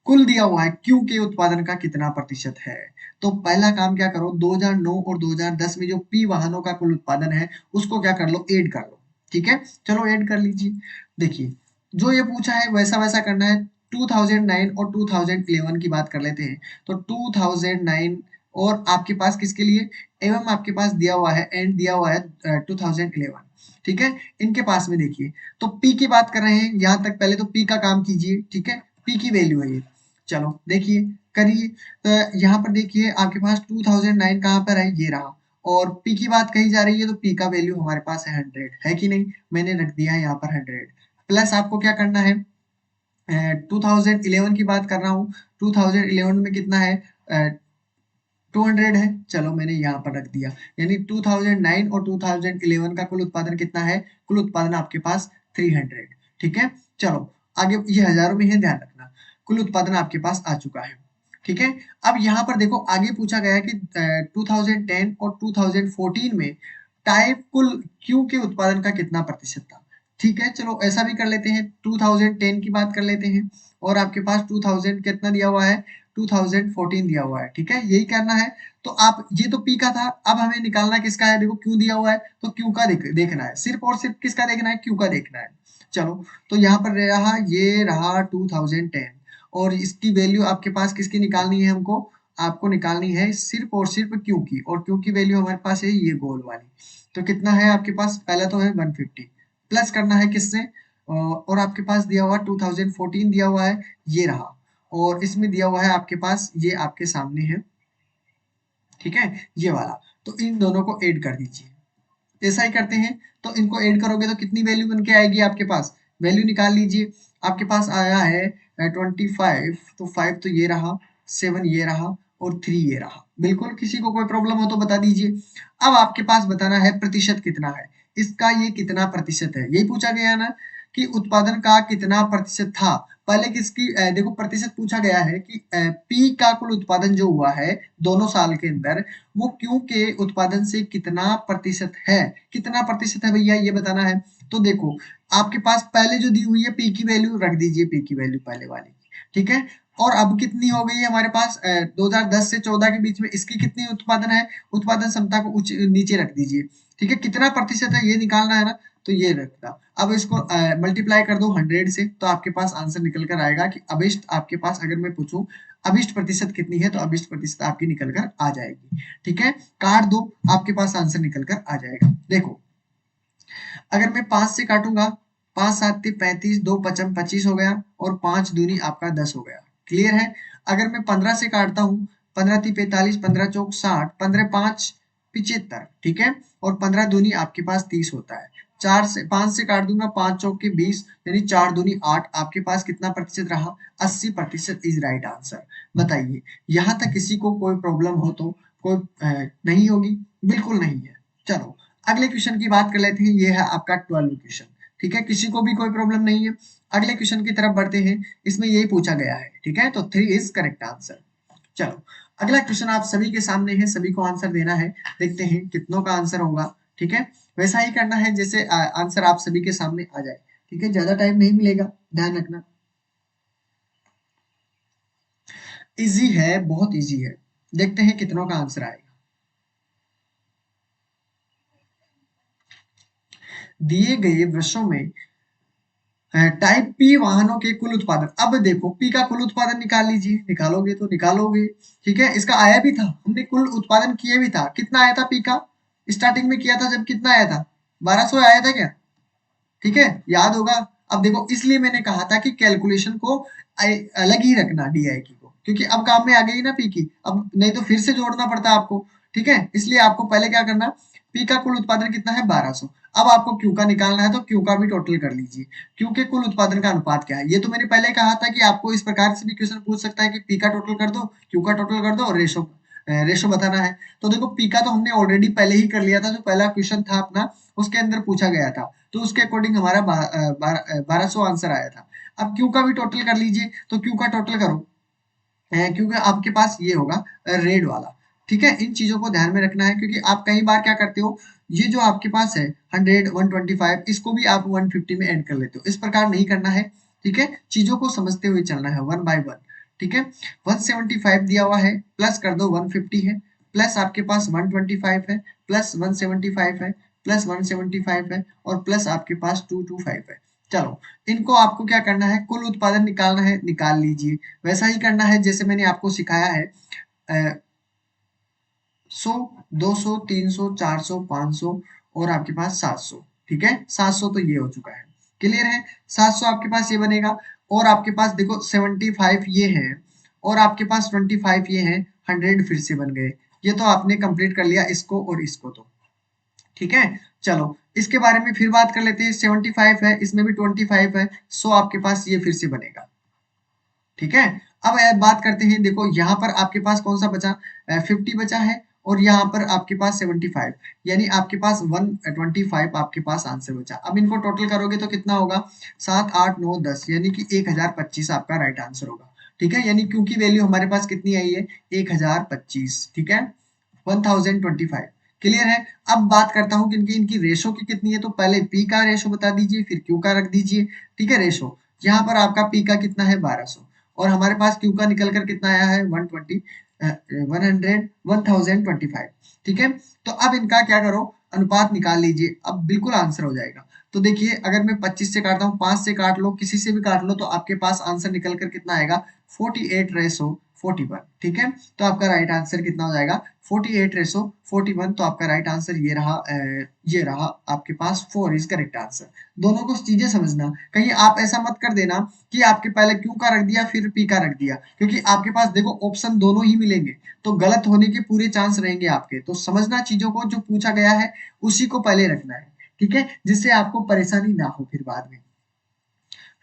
कुल दिया हुआ है, क्यू के उत्पादन का कितना प्रतिशत है। तो पहला काम क्या करो, 2009 और 2010 में जो पी वाहनों का कुल उत्पादन है उसको क्या कर लो, ऐड कर लो। ठीक है, चलो ऐड कर लीजिए। देखिए जो ये पूछा है वैसा वैसा करना है। 2009 और 2011 की बात कर लेते हैं, तो 2009 और आपके पास किसके लिए, एवं आपके पास दिया हुआ है एंड दिया हुआ है 2011। ठीक है, इनके पास में देखिए, तो पी की बात कर रहे हैं यहाँ तक, पहले तो पी का काम कीजिए। ठीक है, पी की वैल्यू है ये, चलो देखिए करिए। तो यहाँ पर देखिए आपके पास 2009 कहाँ पर है, ये रहा, और पी की बात कही जा रही है, तो पी का वैल्यू हमारे पास है 100, है कि नहीं, मैंने रख दिया है यहाँ पर 100। प्लस आपको क्या करना है, 2011 की बात कर रहा हूँ, 2011 में कितना है, 200 है, चलो मैंने यहाँ पर रख दिया। यानी 2009 और 2011 का कुल उत्पादन कितना है, कुल उत्पादन आपके पास 300। ठीक है, चलो आगे, ये हजारों में है ध्यान रखना, कुल उत्पादन आपके पास आ चुका है। ठीक है, अब यहाँ पर देखो आगे पूछा गया है कि 2010 और 2014 में टाइप कुल क्यू के उत्पादन का कितना प्रतिशत था। ठीक है, चलो ऐसा भी कर लेते हैं, 2010 की बात कर लेते हैं, और आपके पास 2000 कितना दिया हुआ है, 2014 दिया हुआ है। ठीक है, यही करना है। तो आप, ये तो पी का था, अब हमें निकालना किसका है, देखो क्यू दिया हुआ है, तो क्यू का देखना है, सिर्फ और सिर्फ किसका देखना है, क्यू का देखना है। चलो तो यहाँ पर रहा, ये रहा 2010, और इसकी वैल्यू आपके पास किसकी निकालनी है, हमको आपको निकालनी है सिर्फ और सिर्फ क्यू की, और क्यू की वैल्यू हमारे पास है ये गोल वाली। तो कितना है आपके पास, पहला तो है 150, प्लस करना है किससे, और आपके पास दिया हुआ 2014 दिया हुआ है, ये रहा, और इसमें दिया हुआ है आपके पास, ये आपके सामने है। ठीक है, ये वाला, तो इन दोनों को ऐड कर दीजिए, ऐसा ही करते हैं। तो इनको ऐड करोगे तो कितनी वैल्यू बन के आएगी आपके पास, वैल्यू निकाल लीजिए। आपके पास आया है 25, तो 5 तो ये रहा, 7 ये रहा, और 3 ये रहा। बिल्कुल, किसी को कोई प्रॉब्लम हो तो बता दीजिए। अब आपके पास बताना है प्रतिशत कितना है, इसका ये कितना प्रतिशत है, यही पूछा गया ना, कि उत्पादन का कितना प्रतिशत था पहले किसकी देखो प्रतिशत पूछा गया है कि पी का कुल उत्पादन जो हुआ है दोनों साल के अंदर वो क्यू के उत्पादन से कितना प्रतिशत है, कितना प्रतिशत है भैया ये बताना है। तो देखो आपके पास पहले जो दी हुई है पी की वैल्यू रख दीजिए, पी की वैल्यू पहले वाली, ठीक है। और अब कितनी हो गई है हमारे पास 2010 से 14 के बीच में इसकी कितनी उत्पादन है, उत्पादन क्षमता को नीचे रख दीजिए, ठीक है। कितना प्रतिशत है ये निकालना है ना, तो ये रखता। अब इसको मल्टीप्लाई कर दो 100 से तो आपके पास आंसर निकल कर आएगा कि अभिष्ट आपके पास, अगर मैं पूछूं अभिष्ट प्रतिशत कितनी है तो अभिष्ट प्रतिशत आपकी निकल कर आ जाएगी, ठीक है। काट दो, आपके पास आंसर निकल कर आ जाएगा। देखो अगर मैं 5 से काटूंगा, 5 7 35, 2 पचम 25 हो गया और 5 दूनी आपका 10 हो गया, क्लियर है। अगर मैं 15 से काटता हूँ, 15 ती 45, 15 चौक 60, 15 5 75, ठीक है। और 15 दूनी आपके पास 30 होता है। 5 से काट दूंगा, 5 चौक के 20, यानी 4 दूनी 8, आपके पास कितना प्रतिशत रहा, 80% इज राइट आंसर। बताइए यहाँ तक किसी को कोई प्रॉब्लम हो तो कोई नहीं होगी, बिल्कुल नहीं है। चलो अगले क्वेश्चन की बात कर लेते हैं, ये है आपका 12 क्वेश्चन, ठीक है। किसी को भी कोई प्रॉब्लम नहीं है। अगले क्वेश्चन की तरफ बढ़ते हैं, इसमें यही पूछा गया है, ठीक है। तो 3 इज करेक्ट आंसर। चलो अगला क्वेश्चन आप सभी के सामने है, सभी को आंसर देना है, देखते हैं कितनों का आंसर होगा, ठीक है। वैसा ही करना है जैसे आंसर आप सभी के सामने आ जाए, ठीक है। ज्यादा टाइम नहीं मिलेगा, ध्यान रखना। इजी है, बहुत इजी है, देखते हैं कितनों का आंसर आएगा। दिए गए वर्षों में टाइप पी वाहनों के कुल उत्पादन, अब देखो पी का कुल उत्पादन निकाल लीजिए, निकालोगे तो निकालोगे, ठीक है। इसका आया भी था, हमने कुल उत्पादन किए भी था, कितना आया था पी का, स्टार्टिंग में किया था जब कितना आया था, 1200 आया था क्या, ठीक है, याद होगा। अब देखो इसलिए मैंने कहा था कि कैलकुलेशन को अलग ही रखना डीआई की को, क्योंकि अब काम में आ गई ना पी की, अब नहीं तो फिर से जोड़ना पड़ता आपको, ठीक है। इसलिए आपको पहले क्या करना, पी का कुल उत्पादन कितना है 1200। अब आपको क्यू का निकालना है तो क्यू का भी टोटल कर लीजिए, क्यू के कुल उत्पादन का अनुपात क्या है। ये तो मैंने पहले कहा था कि आपको इस प्रकार से भी क्वेश्चन पूछ सकता है कि पी का टोटल कर दो, क्यू का टोटल कर दो और रेशो रेशो बताना है। तो देखो पी का तो हमने ऑलरेडी पहले ही कर लिया था, जो पहला क्वेश्चन था अपना उसके अंदर पूछा गया था, तो उसके अकॉर्डिंग हमारा 1200 आंसर आया था। अब क्यू का भी टोटल कर लीजिए, तो क्यू का टोटल करो, क्योंकि आपके पास ये होगा रेड वाला, ठीक है। इन चीजों को ध्यान में रखना है, क्योंकि आप कई बार क्या करते हो, ये जो आपके पास है 100 125 इसको भी आप 150 में ऐड कर लेते हो, इस प्रकार नहीं करना है, ठीक है। चीजों को समझते हुए चलना है वन बाय वन, ठीक है। 175 दिया हुआ है, प्लस कर दो 150 है, प्लस आपके पास 125 है, प्लस 175 है, प्लस 175 है और प्लस आपके पास 225 है। चलो इनको आपको क्या करना है, कुल उत्पादन निकालना है, निकाल लीजिए। वैसा ही करना है जैसे मैंने आपको सिखाया है, 100 200 300 400 500 और आपके पास 700, ठीक है। 700 तो ये हो चुका है, क्लियर है। 700 आपके पास ये बनेगा, और आपके पास देखो 75 ये है, और आपके पास 25 ये है, 100 फिर से बन गए। ये तो आपने कंप्लीट कर लिया इसको और इसको, तो ठीक है। चलो इसके बारे में फिर बात कर लेते हैं, 75 है, इसमें भी 25 है, 100 आपके पास ये फिर से बनेगा, ठीक है। अब बात करते हैं, देखो यहाँ पर आपके पास कौन सा बचा, 50 बचा है, और यहाँ पर आपके पास 75, यानी आपके पास 125 आपके पास आंसर बचा। अब इनको टोटल करोगे तो कितना होगा, 7 8 9 10, यानी कि 1025 आपका राइट आंसर होगा, ठीक है। यानी क्योंकि वैल्यू हमारे पास कितनी आई है, 1025, ठीक है, 1025, क्लियर है। अब बात करता हूँ कि इनकी इनकी रेशो की कितनी है, तो पहले पी का रेशो बता दीजिए, फिर क्यू का रख दीजिए, ठीक है। रेशो यहाँ पर आपका पी का कितना है 1200, और हमारे पास क्यू का निकल कर कितना आया है 120 100 1025, ठीक है। तो अब इनका क्या करो, अनुपात निकाल लीजिए, अब बिल्कुल आंसर हो जाएगा। तो देखिए अगर मैं 25 से काटता हूँ, 5 से काट लो, किसी से भी काट लो, तो आपके पास आंसर निकल कर कितना आएगा 48:41, ठीक है। तो आपका राइट आंसर कितना हो जाएगा 48:41, तो आपका राइट आंसर ये रहा आपके पास 4 इज करेक्ट आंसर। दोनों को चीजें समझना, कहीं आप ऐसा मत कर देना कि आपके पहले क्यू का रख दिया फिर पी का रख दिया, क्योंकि आपके पास देखो ऑप्शन दोनों ही मिलेंगे, तो गलत होने के पूरे चांस रहेंगे आपके। तो समझना चीजों को, जो पूछा गया है उसी को पहले रखना है, ठीक है, जिससे आपको परेशानी ना हो फिर बाद में।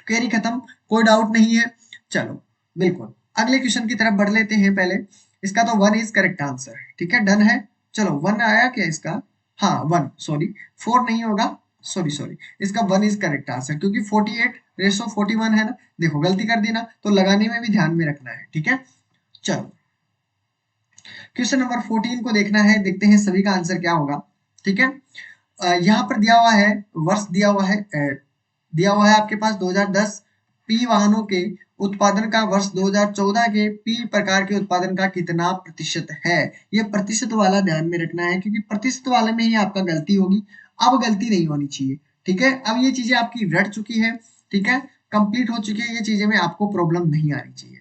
क्वेरी खत्म, कोई डाउट नहीं है। चलो बिल्कुल अगले क्वेश्चन की तरफ बढ़ लेते हैं। पहले इसका तो 1 इज करेक्ट आंसर, ठीक है, डन है। चलो 1 आया क्या इसका, हाँ 1, सॉरी 4 नहीं होगा, सॉरी सॉरी, इसका 1 इज करेक्ट आंसर, क्योंकि 48:41 है ना। देखो गलती कर दी ना, तो लगाने में भी ध्यान में रखना है, ठीक है। चलो क्वेश्चन नंबर 14 को देखना है, देखते हैं सभी का आंसर क्या होगा, ठीक है। यहाँ पर दिया हुआ है, वर्ष दिया हुआ है आपके पास 2010 पी वाहनों के उत्पादन का वर्ष 2014 के पी प्रकार के उत्पादन का कितना प्रतिशत है। ये प्रतिशत वाला ध्यान में रखना है, क्योंकि प्रतिशत वाले में ही आपका गलती होगी, अब गलती नहीं होनी चाहिए, ठीक है। अब ये चीजें आपकी रट चुकी है, ठीक है, कंप्लीट हो चुकी है, ये चीजें में आपको प्रॉब्लम नहीं आनी चाहिए,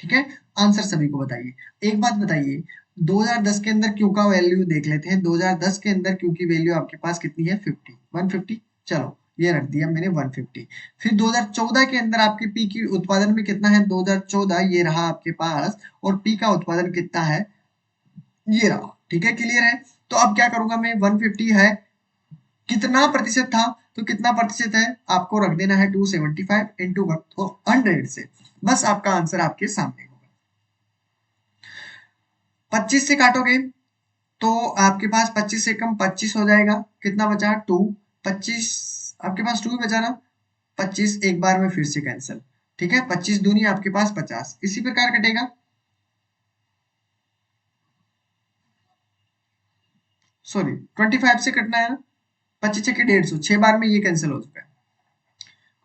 ठीक है। आंसर सभी को बताइए। एक बात बताइए, 2010 के अंदर क्यू का वैल्यू देख लेते हैं। 2010 के अंदर क्यू की वैल्यू आपके पास कितनी है, 150। चलो ये रख दिया मैंने 150। फिर 2014 के अंदर आपके पी की उत्पादन में कितना है, 2014 ये रहा आपके पास, और पी का उत्पादन कितना है, ये रहा, ठीक है, क्लियर है। तो अब क्या करूंगा मैं, 150 है, कितना प्रतिशत था, तो कितना प्रतिशत है आपको रख देना है 275 इंटू 100 से, बस आपका आंसर आपके सामने होगा। 25 से काटोगे तो आपके पास 25 से कम 25 हो जाएगा, कितना बचा 2, 25 आपके पास 2 ही बचा ना, 25 एक बार में फिर से कैंसिल, ठीक है, 25 दूनी आपके पास 50, इसी प्रकार कटेगा। सॉरी 25 से कटना है ना, 25 के 150, 6 बार में ये कैंसिल हो चुका है।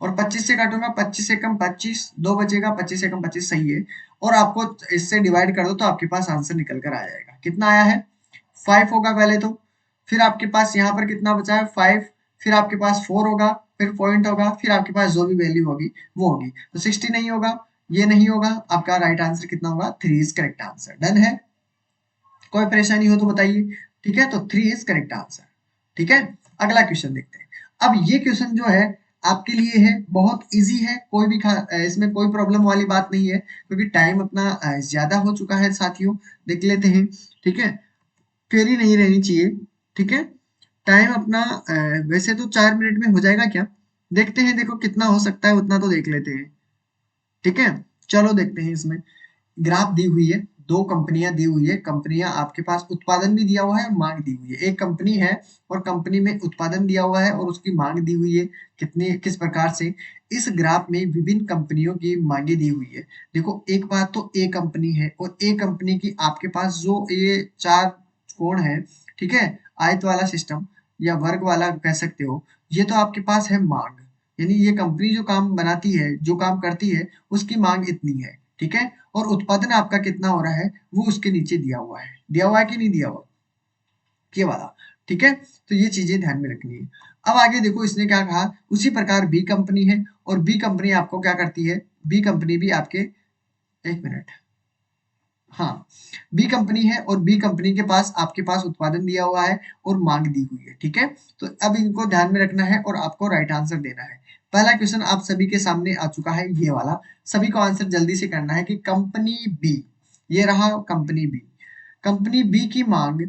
और 25 से काटूंगा, 25 से कम 25, 2 बचेगा, 25 से कम 25 सही है। और आपको इससे डिवाइड कर दो तो आपके पास आंसर निकल कर आ जाएगा, कितना आया है 5 होगा पहले तो, फिर आपके पास यहाँ पर कितना बचा है 5, फिर आपके पास 4 होगा, फिर पॉइंट होगा, फिर आपके पास जो भी वैल्यू होगी वो होगी, तो 60 नहीं होगा, ये नहीं होगा, आपका राइट आंसर कितना होगा, 3 इज करेक्ट आंसर। डन है, कोई परेशानी हो तो बताइए, ठीक है, तो 3 इज करेक्ट आंसर, ठीक है। अगला क्वेश्चन देखते हैं। अब ये क्वेश्चन जो है आपके लिए है, बहुत इजी है, कोई भी इसमें कोई प्रॉब्लम वाली बात नहीं है, क्योंकि टाइम अपना ज्यादा हो चुका है साथियों, देख लेते हैं, ठीक है, फेरी नहीं रहनी चाहिए, ठीक है। टाइम अपना वैसे तो 4 मिनट में हो जाएगा क्या, देखते हैं, देखो कितना हो सकता है उतना तो देख लेते हैं, ठीक है। चलो देखते हैं, इसमें ग्राफ दी हुई है, दो कंपनियां दी हुई है, कंपनियां आपके पास उत्पादन भी दिया हुआ है, मांग दी हुई है, एक कंपनी है और कंपनी में उत्पादन दिया हुआ है और उसकी मांग दी हुई है, कितने किस प्रकार से। इस ग्राफ में विभिन्न कंपनियों की मांगे दी हुई है। देखो एक बात तो ए कंपनी है, और ए कंपनी की आपके पास जो ये चार कोण है, ठीक है, आयत वाला सिस्टम या वर्ग वाला कह सकते हो, ये तो आपके पास है मांग, यानी ये कंपनी जो काम बनाती है, जो काम करती है, उसकी मांग इतनी है, ठीक है। और उत्पादन आपका कितना हो रहा है वो उसके नीचे दिया हुआ है कि नहीं दिया हुआ, ये वाला, ठीक है। तो ये चीजें ध्यान में रखनी है। अब आगे देखो इसने क्या कहा, उसी प्रकार बी कंपनी है, और बी कंपनी आपको क्या करती है, बी कंपनी भी आपके, एक मिनट, हाँ, बी कंपनी है और बी कंपनी के पास आपके पास उत्पादन दिया हुआ है और मांग दी हुई है, ठीक है। तो अब इनको ध्यान में रखना है और आपको राइट आंसर देना है। पहला क्वेश्चन आप सभी के सामने आ चुका है, ये वाला, सभी को आंसर जल्दी से करना है कि कंपनी बी, ये रहा कंपनी बी, कंपनी बी की मांग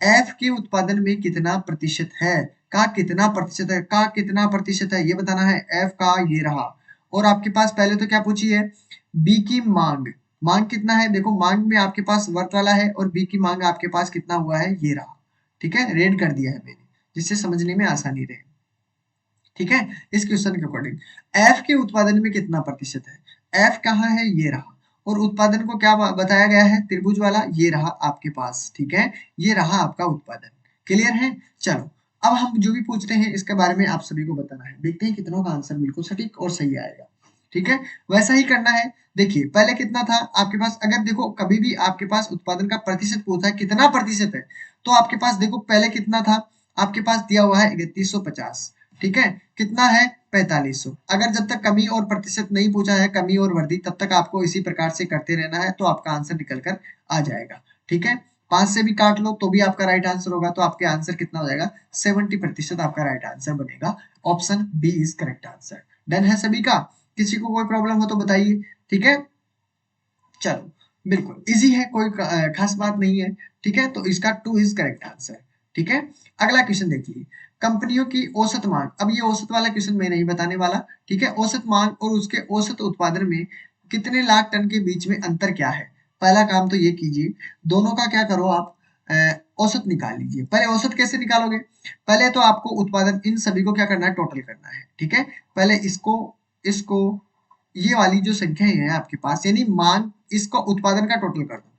एफ के उत्पादन में कितना प्रतिशत है, का कितना प्रतिशत है, का कितना प्रतिशत है ये बताना है, एफ का ये रहा। और आपके पास पहले तो क्या पूछी है, बी की मांग, मांग कितना है, देखो मांग में आपके पास वर्त वाला है, और बी की मांग आपके पास कितना हुआ है, ये रहा, ठीक है, रेड कर दिया है मैंने, जिससे समझने में आसानी रहे, ठीक है। इस क्वेश्चन के अकॉर्डिंग एफ के उत्पादन में कितना प्रतिशत है, एफ कहाँ है, ये रहा, और उत्पादन को क्या बताया गया है, त्रिभुज वाला, ये रहा आपके पास, ठीक है, ये रहा आपका उत्पादन, क्लियर है। चलो अब हम जो भी पूछते हैं इसके बारे में आप सभी को बताना है, देखते हैं कितनों का आंसर बिल्कुल सटीक और सही आएगा, ठीक है, वैसा ही करना है। देखिए पहले कितना था आपके पास, अगर देखो कभी भी आपके पास उत्पादन का प्रतिशत पूछा है, कितना प्रतिशत है, तो आपके पास देखो पहले कितना था, आपके पास दिया हुआ है 3150, ठीक है, कितना है 4500। अगर जब तक कमी और प्रतिशत नहीं पूछा है, कमी और वृद्धि, तब तक आपको इसी प्रकार से करते रहना है, तो आपका आंसर निकल कर आ जाएगा, ठीक है। 5 से भी काट लो तो भी आपका राइट आंसर होगा, तो आपके आंसर कितना हो जाएगा, 70% आपका राइट आंसर बनेगा, option B is correct answer. Done है सभी का, किसी को कोई प्रॉब्लम हो तो बताइए, ठीक है। चलो बिल्कुल इजी है, कोई खास बात नहीं है, ठीक है, तो इसका 2 इज करेक्ट आंसर, ठीक है। अगला क्वेश्चन देखिए, कंपनियों की औसत मांग, अब ये औसत वाला क्वेश्चन मैं नहीं बताने वाला, ठीक है, औसत मांग और उसके औसत उत्पादन में कितने लाख टन के बीच में अंतर क्या है। पहला काम तो ये कीजिए, दोनों का क्या करो आप, औसत निकाल लीजिए। पहले औसत कैसे निकालोगे? पहले तो आपको उत्पादन इन सभी को क्या करना है, टोटल करना है, ठीक है। पहले इसको इसको ये वाली जो संख्या है आपके पास, यानी मांग, इसको उत्पादन का टोटल कर दो,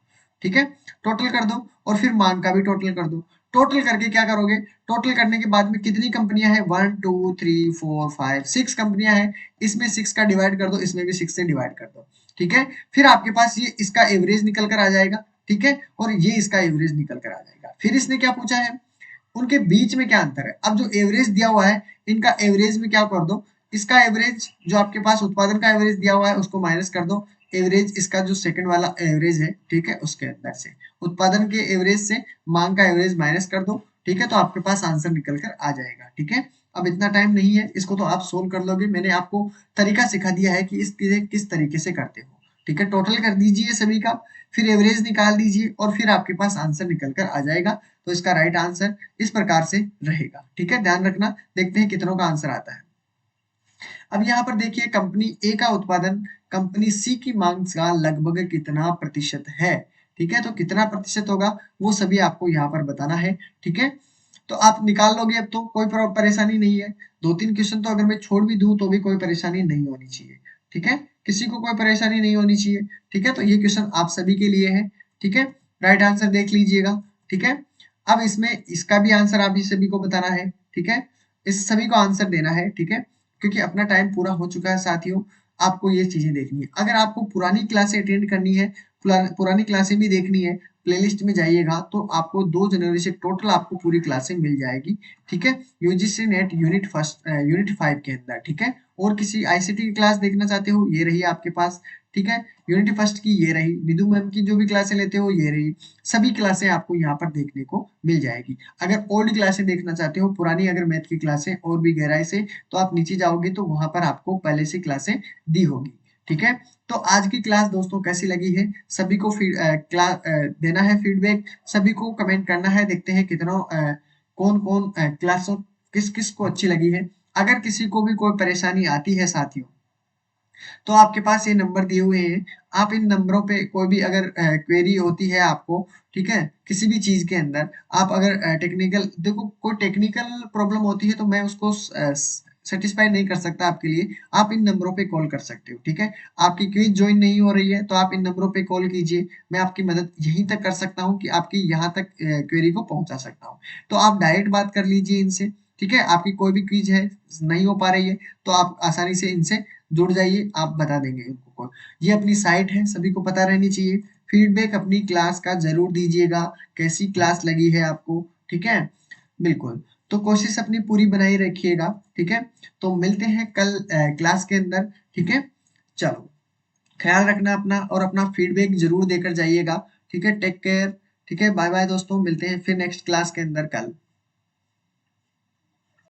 ठीक है। टोटल कर दो और फिर मांग का भी टोटल कर दो। टोटल करके क्या करोगे, टोटल करने के बाद में कितनी कंपनियां हैं, 1 2 3 4 5 6 कंपनियां हैं। इसमें 6 का डिवाइड कर दो, इसमें भी 6 से डिवाइड कर दो, ठीक है। फिर आपके पास ये इसका एवरेज निकल कर आ जाएगा, ठीक है, और ये इसका एवरेज निकल कर आ जाएगा। फिर इसने क्या पूछा है, उनके बीच में क्या अंतर है। अब जो एवरेज दिया हुआ है, इनका एवरेज में क्या कर दो, इसका एवरेज जो आपके पास उत्पादन का एवरेज दिया हुआ है उसको माइनस कर दो, एवरेज इसका जो सेकंड वाला एवरेज है, ठीक है, उसके अंदर से उत्पादन के एवरेज से मांग का एवरेज माइनस कर दो, ठीक है। तो आपके पास आंसर निकल कर आ जाएगा, ठीक है। अब इतना टाइम नहीं है, इसको तो आप सोल्व कर लोगे। मैंने आपको तरीका सिखा दिया है कि इसके किस तरीके से करते हो, ठीक है। टोटल कर दीजिए सभी का, फिर एवरेज निकाल दीजिए और फिर आपके पास आंसर निकल कर आ जाएगा। तो इसका राइट आंसर इस प्रकार से रहेगा, ठीक है, ध्यान रखना। देखते हैं कितनों का आंसर आता है। अब यहाँ पर देखिए, कंपनी ए का उत्पादन कंपनी सी की मांग का लगभग कितना प्रतिशत है, ठीक है। तो कितना प्रतिशत होगा वो सभी आपको यहाँ पर बताना है, ठीक है। तो आप निकाल लोगे, अब तो कोई परेशानी नहीं है। 2 3 क्वेश्चन तो अगर मैं छोड़ भी दूं तो भी कोई परेशानी नहीं होनी चाहिए, ठीक है। किसी को कोई परेशानी नहीं होनी चाहिए, ठीक है। तो ये क्वेश्चन आप सभी के लिए है, ठीक है। राइट आंसर देख लीजिएगा, ठीक है। अब इसमें इसका भी आंसर आप ही सभी को बताना है, ठीक है। इस सभी को आंसर देना है, ठीक है, क्योंकि अपना टाइम पूरा हो चुका है साथियों। आपको ये चीजें देखनी है। अगर आपको पुरानी क्लासें अटेंड करनी है, पुरानी क्लासें भी देखनी है, प्लेलिस्ट में जाइएगा तो आपको 2 जनवरी से टोटल आपको पूरी क्लासें मिल जाएगी, ठीक है। यूजीसी नेट यूनिट 5 के अंदर, ठीक है। और किसी आईसीटी की क्लास देखना चाहते हो, ये रही आपके पास, ठीक है। यूनिट फर्स्ट की ये रही, निधु मैम की जो भी क्लासें लेते हो ये रही। सभी क्लासें आपको यहाँ पर देखने को मिल जाएगी। अगर ओल्ड क्लासें देखना चाहते हो, पुरानी अगर मैथ की क्लासें और भी गहराई से, तो आप नीचे जाओगे तो वहां पर आपको पहले से क्लासें दी होगी, ठीक है। तो आज की क्लास दोस्तों कैसी लगी है, सभी को देना है फीडबैक, सभी को कमेंट करना है। देखते हैं कितना कौन कौन क्लास किस किस को अच्छी लगी है। अगर किसी को भी कोई परेशानी आती है साथियों, तो आपके पास ये नंबर दिए हुए हैं। आप इन नंबरों पे कोई भी अगर क्वेरी होती है आपको, ठीक है, किसी भी चीज के अंदर, आप अगर टेक्निकल, देखो कोई टेक्निकल प्रॉब्लम होती है तो मैं उसको सेटिस्फाई नहीं कर सकता आपके लिए। आप इन नंबरों पे कॉल कर सकते हो, ठीक है। आपकी क्विज ज्वाइन नहीं हो रही है तो आप इन नंबरों पे कॉल कीजिए। मैं आपकी मदद यहीं तक कर सकता हूँ कि आपकी यहाँ तक क्वेरी को पहुंचा सकता हूँ। तो आप डायरेक्ट बात कर लीजिए इनसे, ठीक है। आपकी कोई भी क्विज है नहीं हो पा रही है तो आप आसानी से इनसे जुड़ जाइए, आप बता देंगे उनको। ये अपनी साइट है, सभी को पता रहनी चाहिए। फीडबैक अपनी क्लास का जरूर दीजिएगा, कैसी क्लास लगी है आपको, ठीक है। बिल्कुल, तो कोशिश अपनी पूरी बनाई रखिएगा, ठीक है। तो मिलते हैं कल क्लास के अंदर, ठीक है। चलो, ख्याल रखना अपना और अपना फीडबैक जरूर देकर जाइएगा, ठीक है। टेक केयर, ठीक है। बाय बाय दोस्तों, मिलते हैं फिर नेक्स्ट क्लास के अंदर कल।